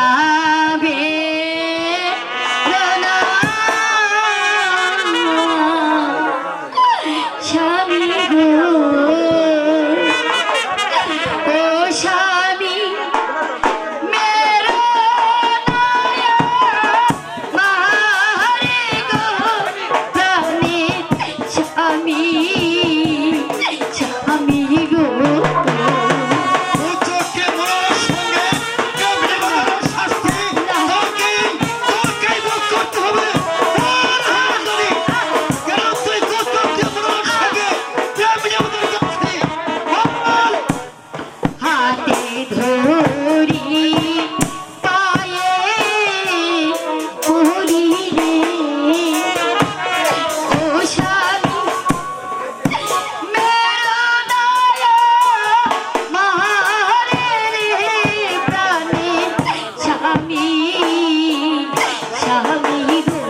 স্বামী গো, ও স্বামী মেরো মারে গো, প্রাণে স্বামী, স্বামী গো। কুচক্রী মুড়ার সঙ্গে প্রেম নিবেদনের শাস্তি তোকেই ভোগ করতে হবে। বল হারামজাদি, কেন তুই কুচক্রী মুড়ার সঙ্গে প্রেম নিবেদন করছিস? বল। হাতে ধরি পায়ে পড়ি রে, ও স্বামী মেরো দয়া মারে রে, প্রাণে স্বামী, স্বামী গো।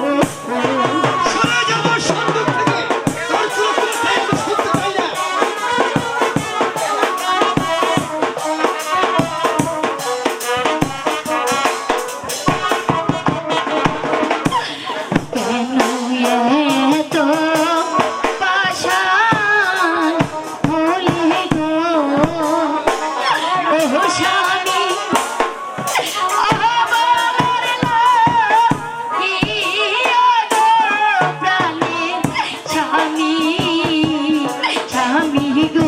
সরে যা আমার সম্মুখ থেকে। তোর কোনো কথা আমি শুনতে চাই না। কেন এত পাষাণ হলে গো, ও স্বামী আমার লাগিয়া গো, প্রাণে স্বামী, স্বামী গো।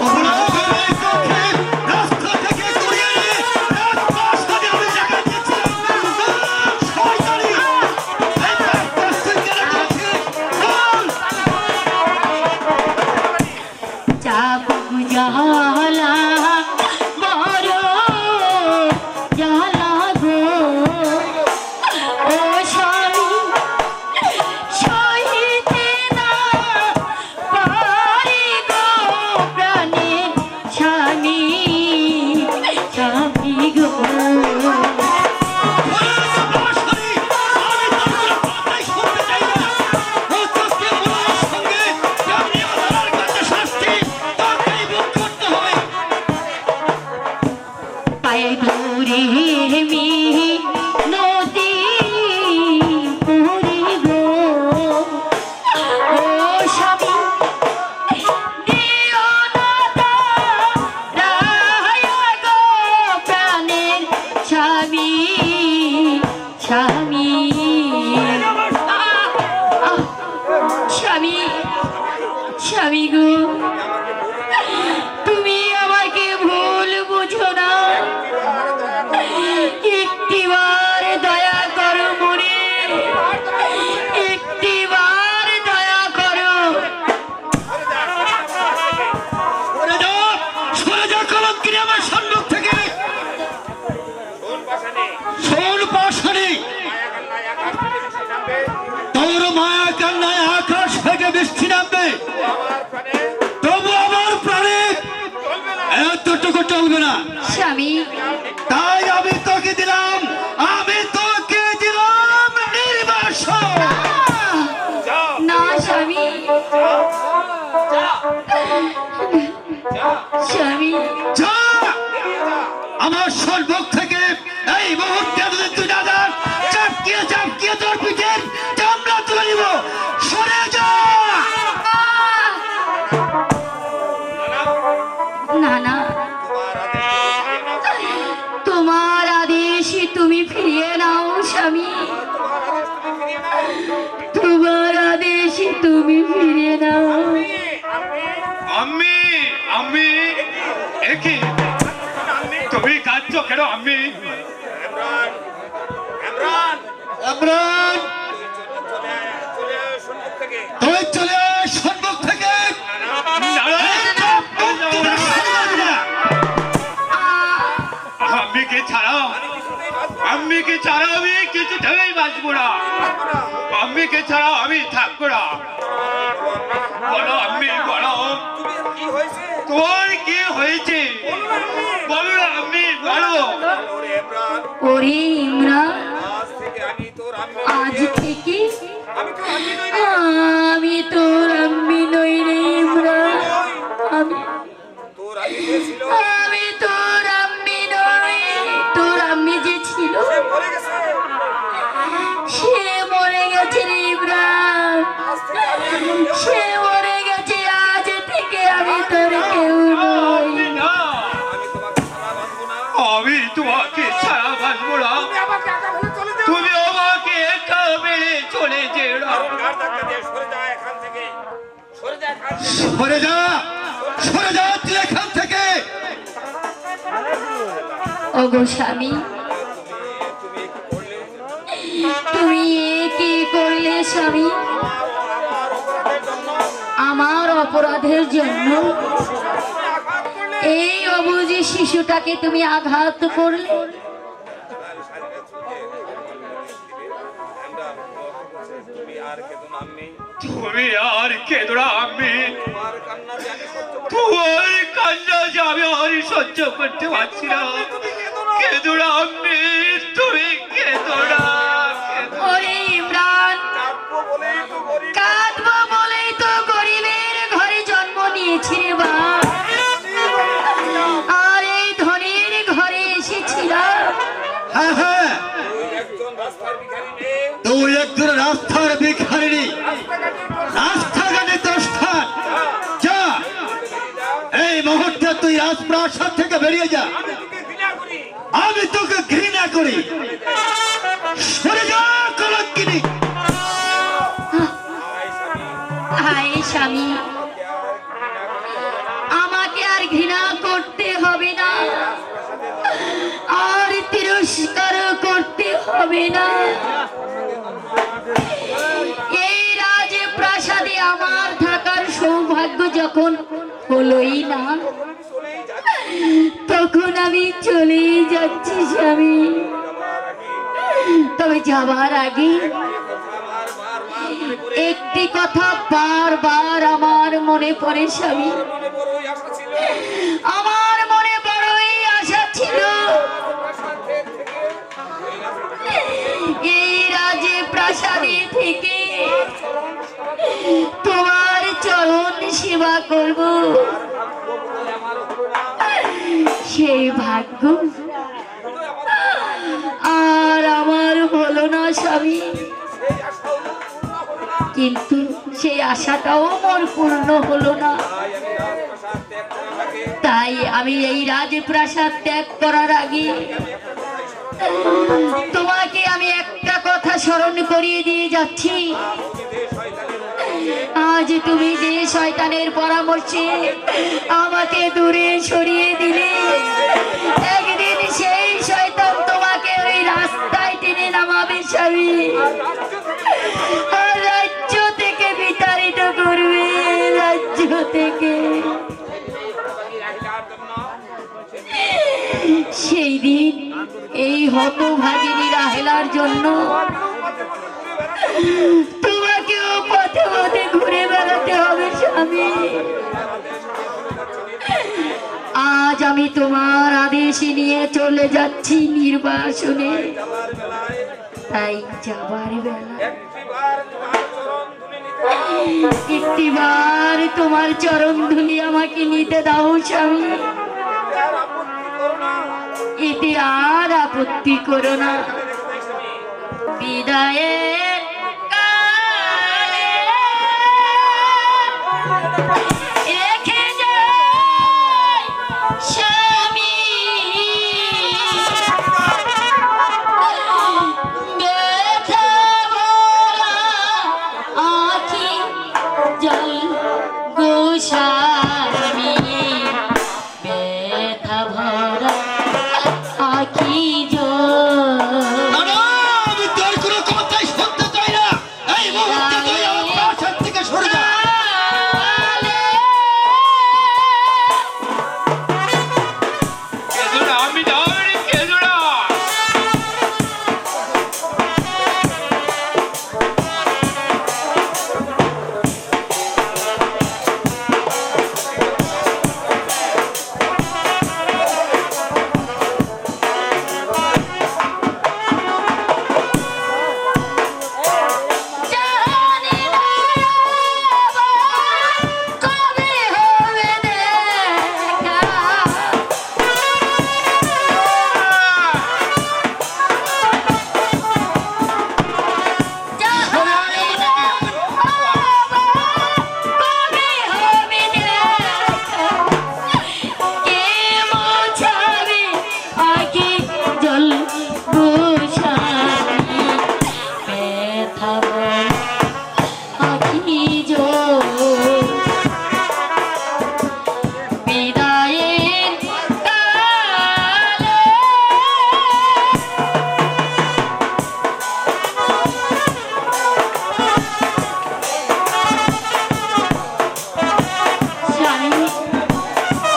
অপরাধের এই চোখে রাস্তা থেকে সরিয়ে নিয়ে রাজপ্রাসাদে আমি জায়গা দিয়েছিলাম। শয়তানি, এই কাজটা তুই কেন করেছিস? বল। চাবুক জ্বালা বড় জ্বালা গো, ও স্বামী সহিতে না পারি গো, প্রাণে স্বামী, স্বামী গো। সরে যা আমার শরীর। আমি তোর কোনো কথাই শুনতে চাই না। কুচক্রী মুড়ার সঙ্গে প্রেম নিবেদনের কাছে শাস্তি তোকেই ভোগ করতে হবে। পায়ে ধরে নদী পুরি গো, ও স্বামী দিও না রায়া গো, প্রাণের স্বামী, স্বামী। স্বামী, স্বামী গো, তুমি আমাকে ভুল বুঝো না। শুনি তোর মায়া কান্নায় আকাশ থেকে বৃষ্টি নামবে, তবু আমার প্রাণে এতটুকু চলবে না। স্বামী, তাই আমি তোকে দিলাম নির্বাসন। না স্বামী, স্বামী, যা আমার সম্মুখ থেকে এই মুহূর্তে যদি তুই না যাস, চাপকিয়ে তোর পিঠের চামড়া তুলে নিব। সরে যা। না না, তোমার আদেশ তুমি ফিরিয়ে নাও স্বামী, তোমার আদেশ তুমি ফিরিয়ে নাও। আমি আমি একি তুমি কাঁদছো কেন? আমি ইমরান, তুই চলে আয় সম্মুখ থেকে। আম্মিকে ছাড়াও, আম্মিকে ছাড়াও আমি কিছুতেই বাঁচবো না। আম্মিকে ছাড়াও আমি থাকবো না। বলো আম্মি, বলো তোর কি হয়েছে? বলো না আম্মি, বলো। ওরে ইমরান, আজ থেকে আমি তোর আম্মি নই রে ইমরান, আমি তোর আম্মি নই। তোর আম্মি যে ছিল সে মরে গেছে রে ইমরান, সে মরে গেছে। আজ থেকে আমি তোর কেউ নই। না, আমি তোমাকে ছাড়া বাঁচবো না। তুমি আমাকে একা মেরে চলে যেও না। সরে যা, সরে যা তুই এখান থেকে। ওগো স্বামী, তুমি এ কি করলে স্বামী? আমার অপরাধের জন্য এই অবুঝি শিশুটাকে তুমি আঘাত করলে। তুমি আর কেঁদো না আম্মি, তোমার কান্না যে আমি আর সহ্য করতে পারছি না। কেঁদো না আম্মি, তুমি কেঁদো না। ওরে ইমরান, কাঁদবো বলেই তো গরিবের ঘরে জন্ম নিয়েছি রে বাপ, আর এই ধনীর ঘরে এসেছিলাম। হ্যাঁ হ্যাঁ, তুই একজন রাস্তার ভিখারিনী, রাস্তাঘাটে দোষখান। যা, এই মুহূর্তে তুই রাজপ্রাসাদ থেকে বেরিয়ে যা। আমি তোকে ঘৃণা করি। সরে যা কলঙ্কিনী। হায় স্বামী, আমাকে আর ঘৃণা করতে হবে না, আর তিরস্কার করতে হবে না। এই রাজপ্রাসাদে আমার থাকার সৌভাগ্য যখন হলোই না, তখন আমি চলে যাচ্ছি স্বামী। তবে যাবার আগে একটি কথা বারবার আমার মনে পড়ে স্বামী, আমার মনে বড়ই আশা ছিল এই রাজপ্রাসাদে থেকে তোমার চরণ সেবা করব। সেই ভাগ্য আর আমার হলো না স্বামী, কিন্তু সেই আশাটাও মোর পূর্ণ হলো না। তাই আমি এই রাজপ্রাসাদ ত্যাগ করার আগে তোমাকে আমি একটা কথা স্মরণ করিয়ে দিয়ে যাচ্ছি। আজ তুমি যে শয়তানের পরামর্শে আমাকে দূরে সরিয়ে দিলে, একদিন সেই শয়তান তোমাকে ওই রাস্তায় টেনে নামাবে স্বামী, আর রাজ্য থেকে বিতাড়িত করবে, রাজ্য থেকে। সেই দিন এই হতভাগিনী রাহেলার জন্য তোমাকেও পথে পথে ঘুরে বেড়াতে হবে স্বামী। আজ আমি তোমার আদেশ নিয়ে চলে যাচ্ছি নির্বাসনে, তাই যাবার বেলা একটিবার তোমার চরণ ধুলি আমাকে নিতে দাও স্বামী। এতে আর আপত্তি করো না। বিদায়ের কালে রেখে যাই স্বামী, ব্যথা ভরা আঁখি জল গো স্বামী, ব্যথা ভরা আঁখি জল। না, না, আমি তোর কোনো কথাই শুনতে চাই না। এই মুহূর্তে তুই আমার প্রাসাদ থেকে সরে যা। কেঁদো না, আমি যাওয়ার কেঁদো না। জানি না আবার কবে হবে দেখা, জানি না আবার কবে হবে দেখা, কে মোছাবে আঁখি জল গো স্বামী, ব্যথা ভরা আঁখি জল। বিদায়ের কালে স্বামী,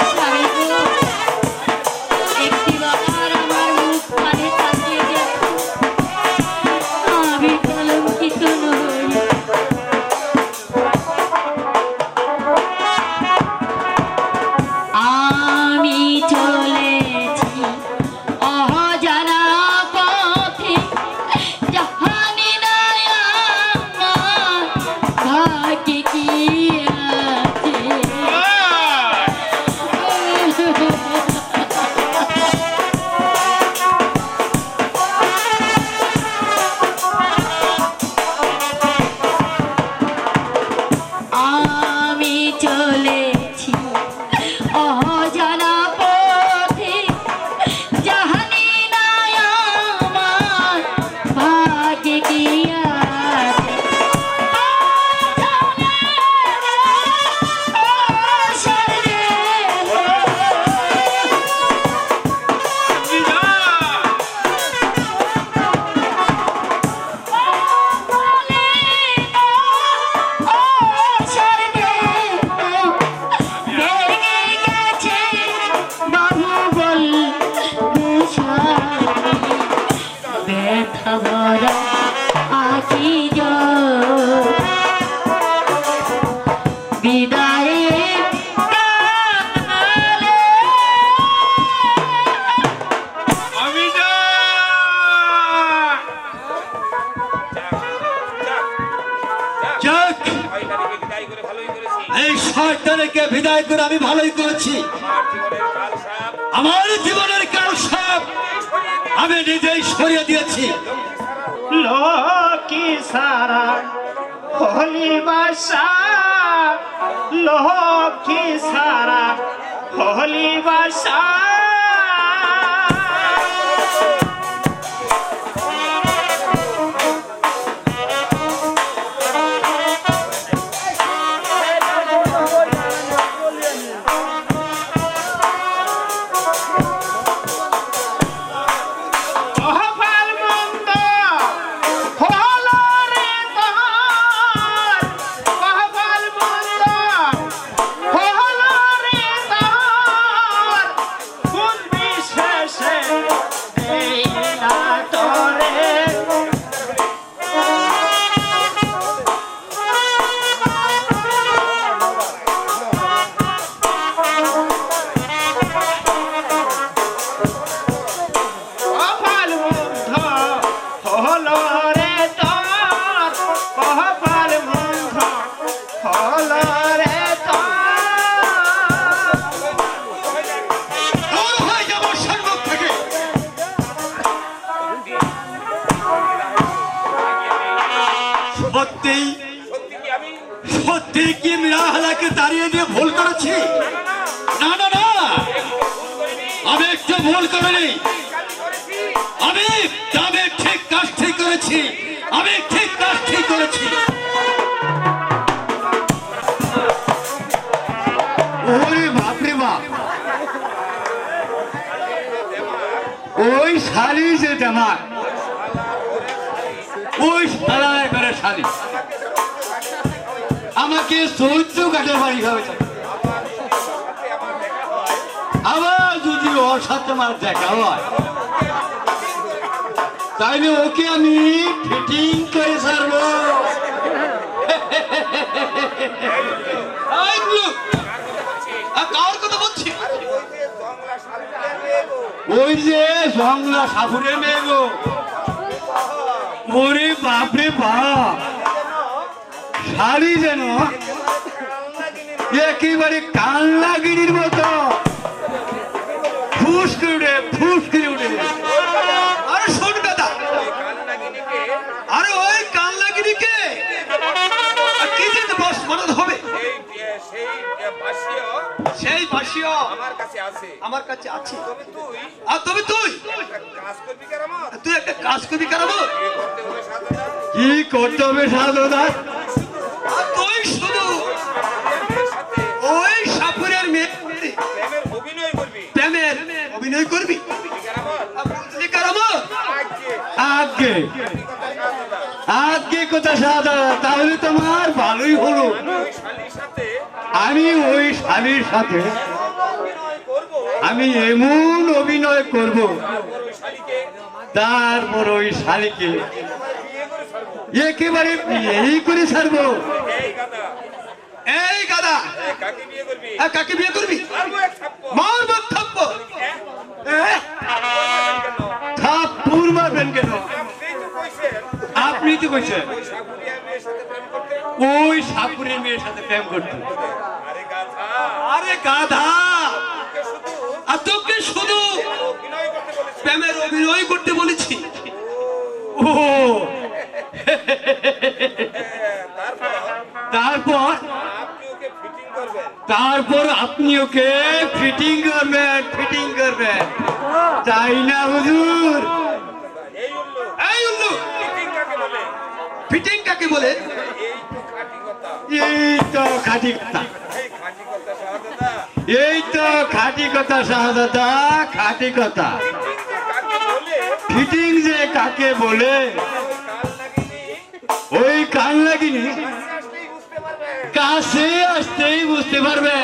স্বামী গো, একটিবার আমার মুখ কানে তাকিয়ে দেখো, আমি কলঙ্কিত নই। আমি চলেছি অজানা পথে, জানি না আমার ভাগ্যে কি আছে। আমি চলেছি অজানা পথে, জানি না আমার ভাগ্যে কি আছে। ব্যথা ভরা আঁখি জল। বিদায়ের কালে আমি যাই। যাক, এই শয়তানকে বিদায় করে আমি ভালোই করেছি। আমার জীবনের কাল সব আমি নিজেই সরিয়ে দিয়েছি। লোকি সারা হলি বাসা, লোকি সারা হলি বাসা। অহফাল মন্দ হলো রে তোর, অহফাল মন্দ হলো রে তোর, না তোরে কপাল বন্ধ হলো রে তোর কপাল বন্ধ হলো রে তোর দূর হয়ে যাবো সম্মুখ থেকে। সত্যি সত্যি কি মিরাহালাকে তাড়িয়ে দিয়ে ভুল করেছি? না না না, আমি একটু ভুল করিনি। আমি ঠিক কাজ ঠিক করেছি, আমি ঠিক কাজ ঠিক করেছি। ওরে বাপরে বাপ, ওই শালি যে জামার, ওই শালায় করে শালি আমাকে সহ্য কাটে বাড়ি খাবে। আবার যদি ওর সাথে আমার দেখা হয় তাইলে ওকে আমি ফিটিং করে ছাড়বো। কার কথা বলছি? ওই যে জংলা সাপুরের মেয়ে গো। ওরে বাপরে বাপ, শাড়ি যেন একেবারে কান্নাগিরির মতো ফুস করে উঠে, ফুস করে উঠে। আরে শোন দাদা, আরে ওই কান্নাগিরিকে কি যেতে বস বানাতে হবে? সেই ভাষ্য আমার কাছে আছে। আর তবে তুই একটা কাজ করবি কেরামত। কি করতে হবে সাধনা? তুই শুধু ওই সাপুরের মেয়ে প্রেমের অভিনয় করবি। আগে আগে কথা সাধা, তাহলে তোমার ভালোই হলো। আমি ওই শালীর সাথে আমি এমন অভিনয় করব, তারপর ওই শালীকে একেবারে বিয়েই করে ছাড়বো। এই গাদা, কাকে বিয়ে করবি? মারবো থাপ্পড়। থাপ্পড় মারবেন কেন? আপনি তো কইছেন ওই সাপুরের মেয়ের সাথে প্রেম করতে। আরে গাধা, আর তোকে শুধু প্রেমের অভিনয় করতে বলেছি। ও তারপর আপনি ওকে ফিটিং করবেন, তাই না হুজুর? এই উল্লু, ফিটিং কাকে বলে? এই তো খাঁটি কথা, এই তো খাঁটি কথা শাহজাদা, খাঁটি কথা। ফিটিং যে কাকে বলে ওই কান লাগিনি কাছে আসতেই বুঝতে পারবে।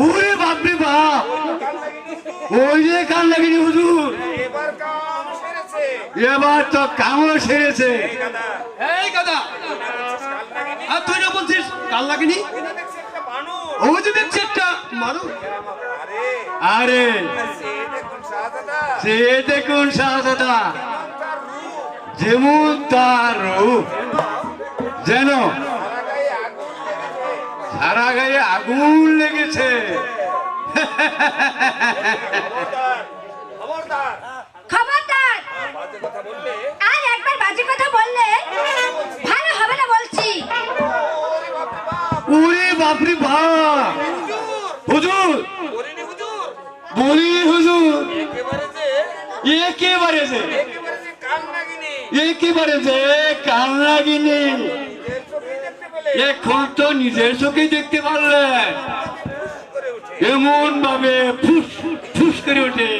ওরে বাপরে বাপ, ওই যে কান লাগিনি হুজুর, এবার তো কামড় সেরেছে। এই গাদা, আর তুই না বলছিস কাল লাগেনি? ওই যে দেখছি একটা মানুষ। আরে সে দেখুন শাহজাদা, যেমন তার রূপ যেন সারা গায়ে আগুন লেগেছে। খবরদার, আর একবার বাজে কথা বললে ভালো হবে না বলছি। ওরে বাপরে বাপ, হুজুর বলি হুজুর, একেবারে যে কান লাগিনি। এখন তো নিজের চোখে দেখতে পারলেন, এমন ভাবে ফুস ফুস করে ওঠে।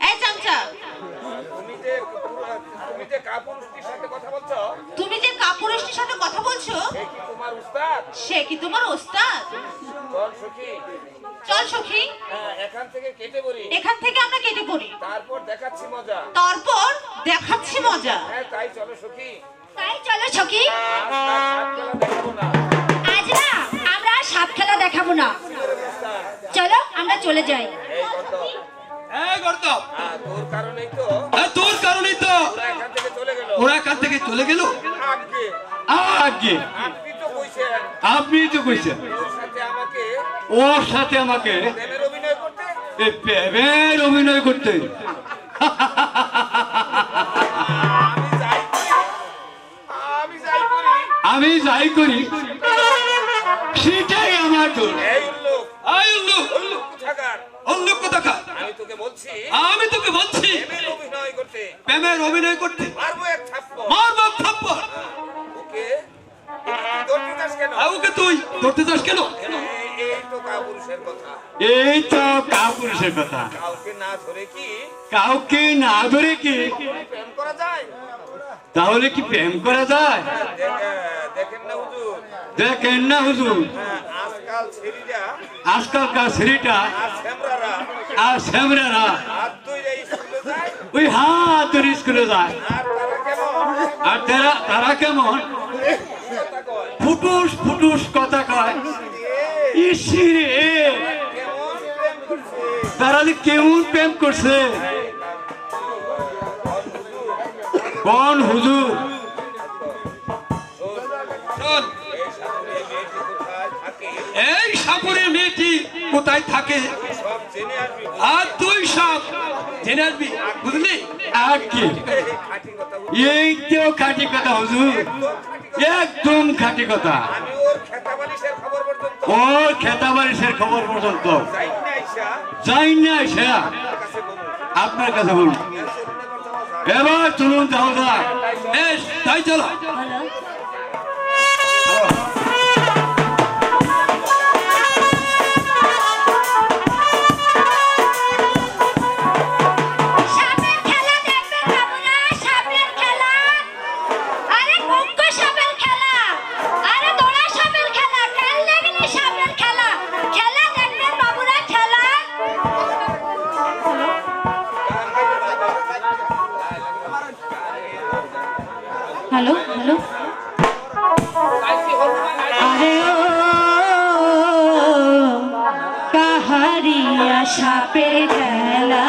এই চামচা, তুমি যে কাপুরুষটির সাথে কথা বলছো, তুমি যে কাপুরুষটির সাথে কথা বলছো, এ কি তোমার উস্তাদ? সে কি তোমার ওস্তাদ? চল সখী, চল সখী, হ্যাঁ, এখান থেকে কেটে পড়ি, এখান থেকে আমরা কেটে পড়ি, তারপর দেখাচ্ছি মজা। তারপর দেখাচ্ছি মজা। হ্যাঁ, তাই চলো সখী। তাই চলো সখী। আজ আর সাপ খেলা দেখাবো না। আজ না আমরা আর সাপ খেলা দেখাবো না, চলো আমরা চলে যাই। এই কথা, এই গর্দব, তোর কারণেই তো তোর কারণেই তো ওরা এখান থেকে চলে গেল। ওরা এখান থেকে চলে গেল। আগে আগে আপনি তো কইছেন আপনি তো কইছেন ওর সাথে আমাকে ওর সাথে আমাকে প্রেমের অভিনয় করতে। এই প্রেমের অভিনয় করতে। আমি যাই করি, আমি যাই করি সেটাই আমার দোষ। এই উল্লুক, আই উল্লু উল্লুক কোথাকার। উল্লু কোথাকার। আমি তোকে বলছি আমি তোকে বলছি প্রেমের অভিনয় করতে। প্রেমের অভিনয় করতে। মারবো এক থাপ্পড়। মারবো থাপ্পড়। ওকে ধরতে চাস কেন? ওকে তুই ধরতে চাস কেন? এই তো কাপুরুষের কথা। এই তো কাপুরুষের কথা। কাউকে না ধরে কি কাউকে না ধরে কি প্রেম করা যায়? তাহলে কি প্রেম করা যায়? দেখেন না হুজুর, দেখেন না হুজুর, আজকাল ছেলেরা আজকালকার ছেলেটা আর শ্যামরারা আর শ্যামরারা হাত ধরে স্কুলে যায়। ওই হাত ধরে স্কুলে যায়। আর তারা কেমন আর তারা কেমন কথা কয়, ফুটুস ফুটুস কথা কয়। ইসিরে কেমন প্রেম করছে। তারা যে কেমন প্রেম করছে। কোন হুজুর? শোন, এই সাপুরে মেয়েটি কোথায় থাকে এই সাপুরে মেয়েটি কোথায় থাকে সব জেনে আসবি। আর তুই সব জেনে আসবি, বুঝলি? আর কি খাঁটি কথা বল। এই তো খাঁটি কথা হুজুর, একদম খাঁটি কথা। আমি ওর খেতাবালিশের খবর পর্যন্ত ওর খেতাবারিশের খবর পর্যন্ত যাই না আইসা যাই না সে কাছে বলবো। আপনার কাছে বলুন। এবার চলুন যাও যাক। বেশ, তাই চলো। সাপের খেলা দেখবেন বাবুরা, সাপের খেলা। আরে কুঙ্ক সাপের খেলা, আরে দোড়া সাপের খেলা, কাল লাগলে সাপের খেলা। খেলা দেখবেন বাবুরা, খেলা। হ্যালো হ্যালো, আরে ও কাহারিয়া সাপের খেলা,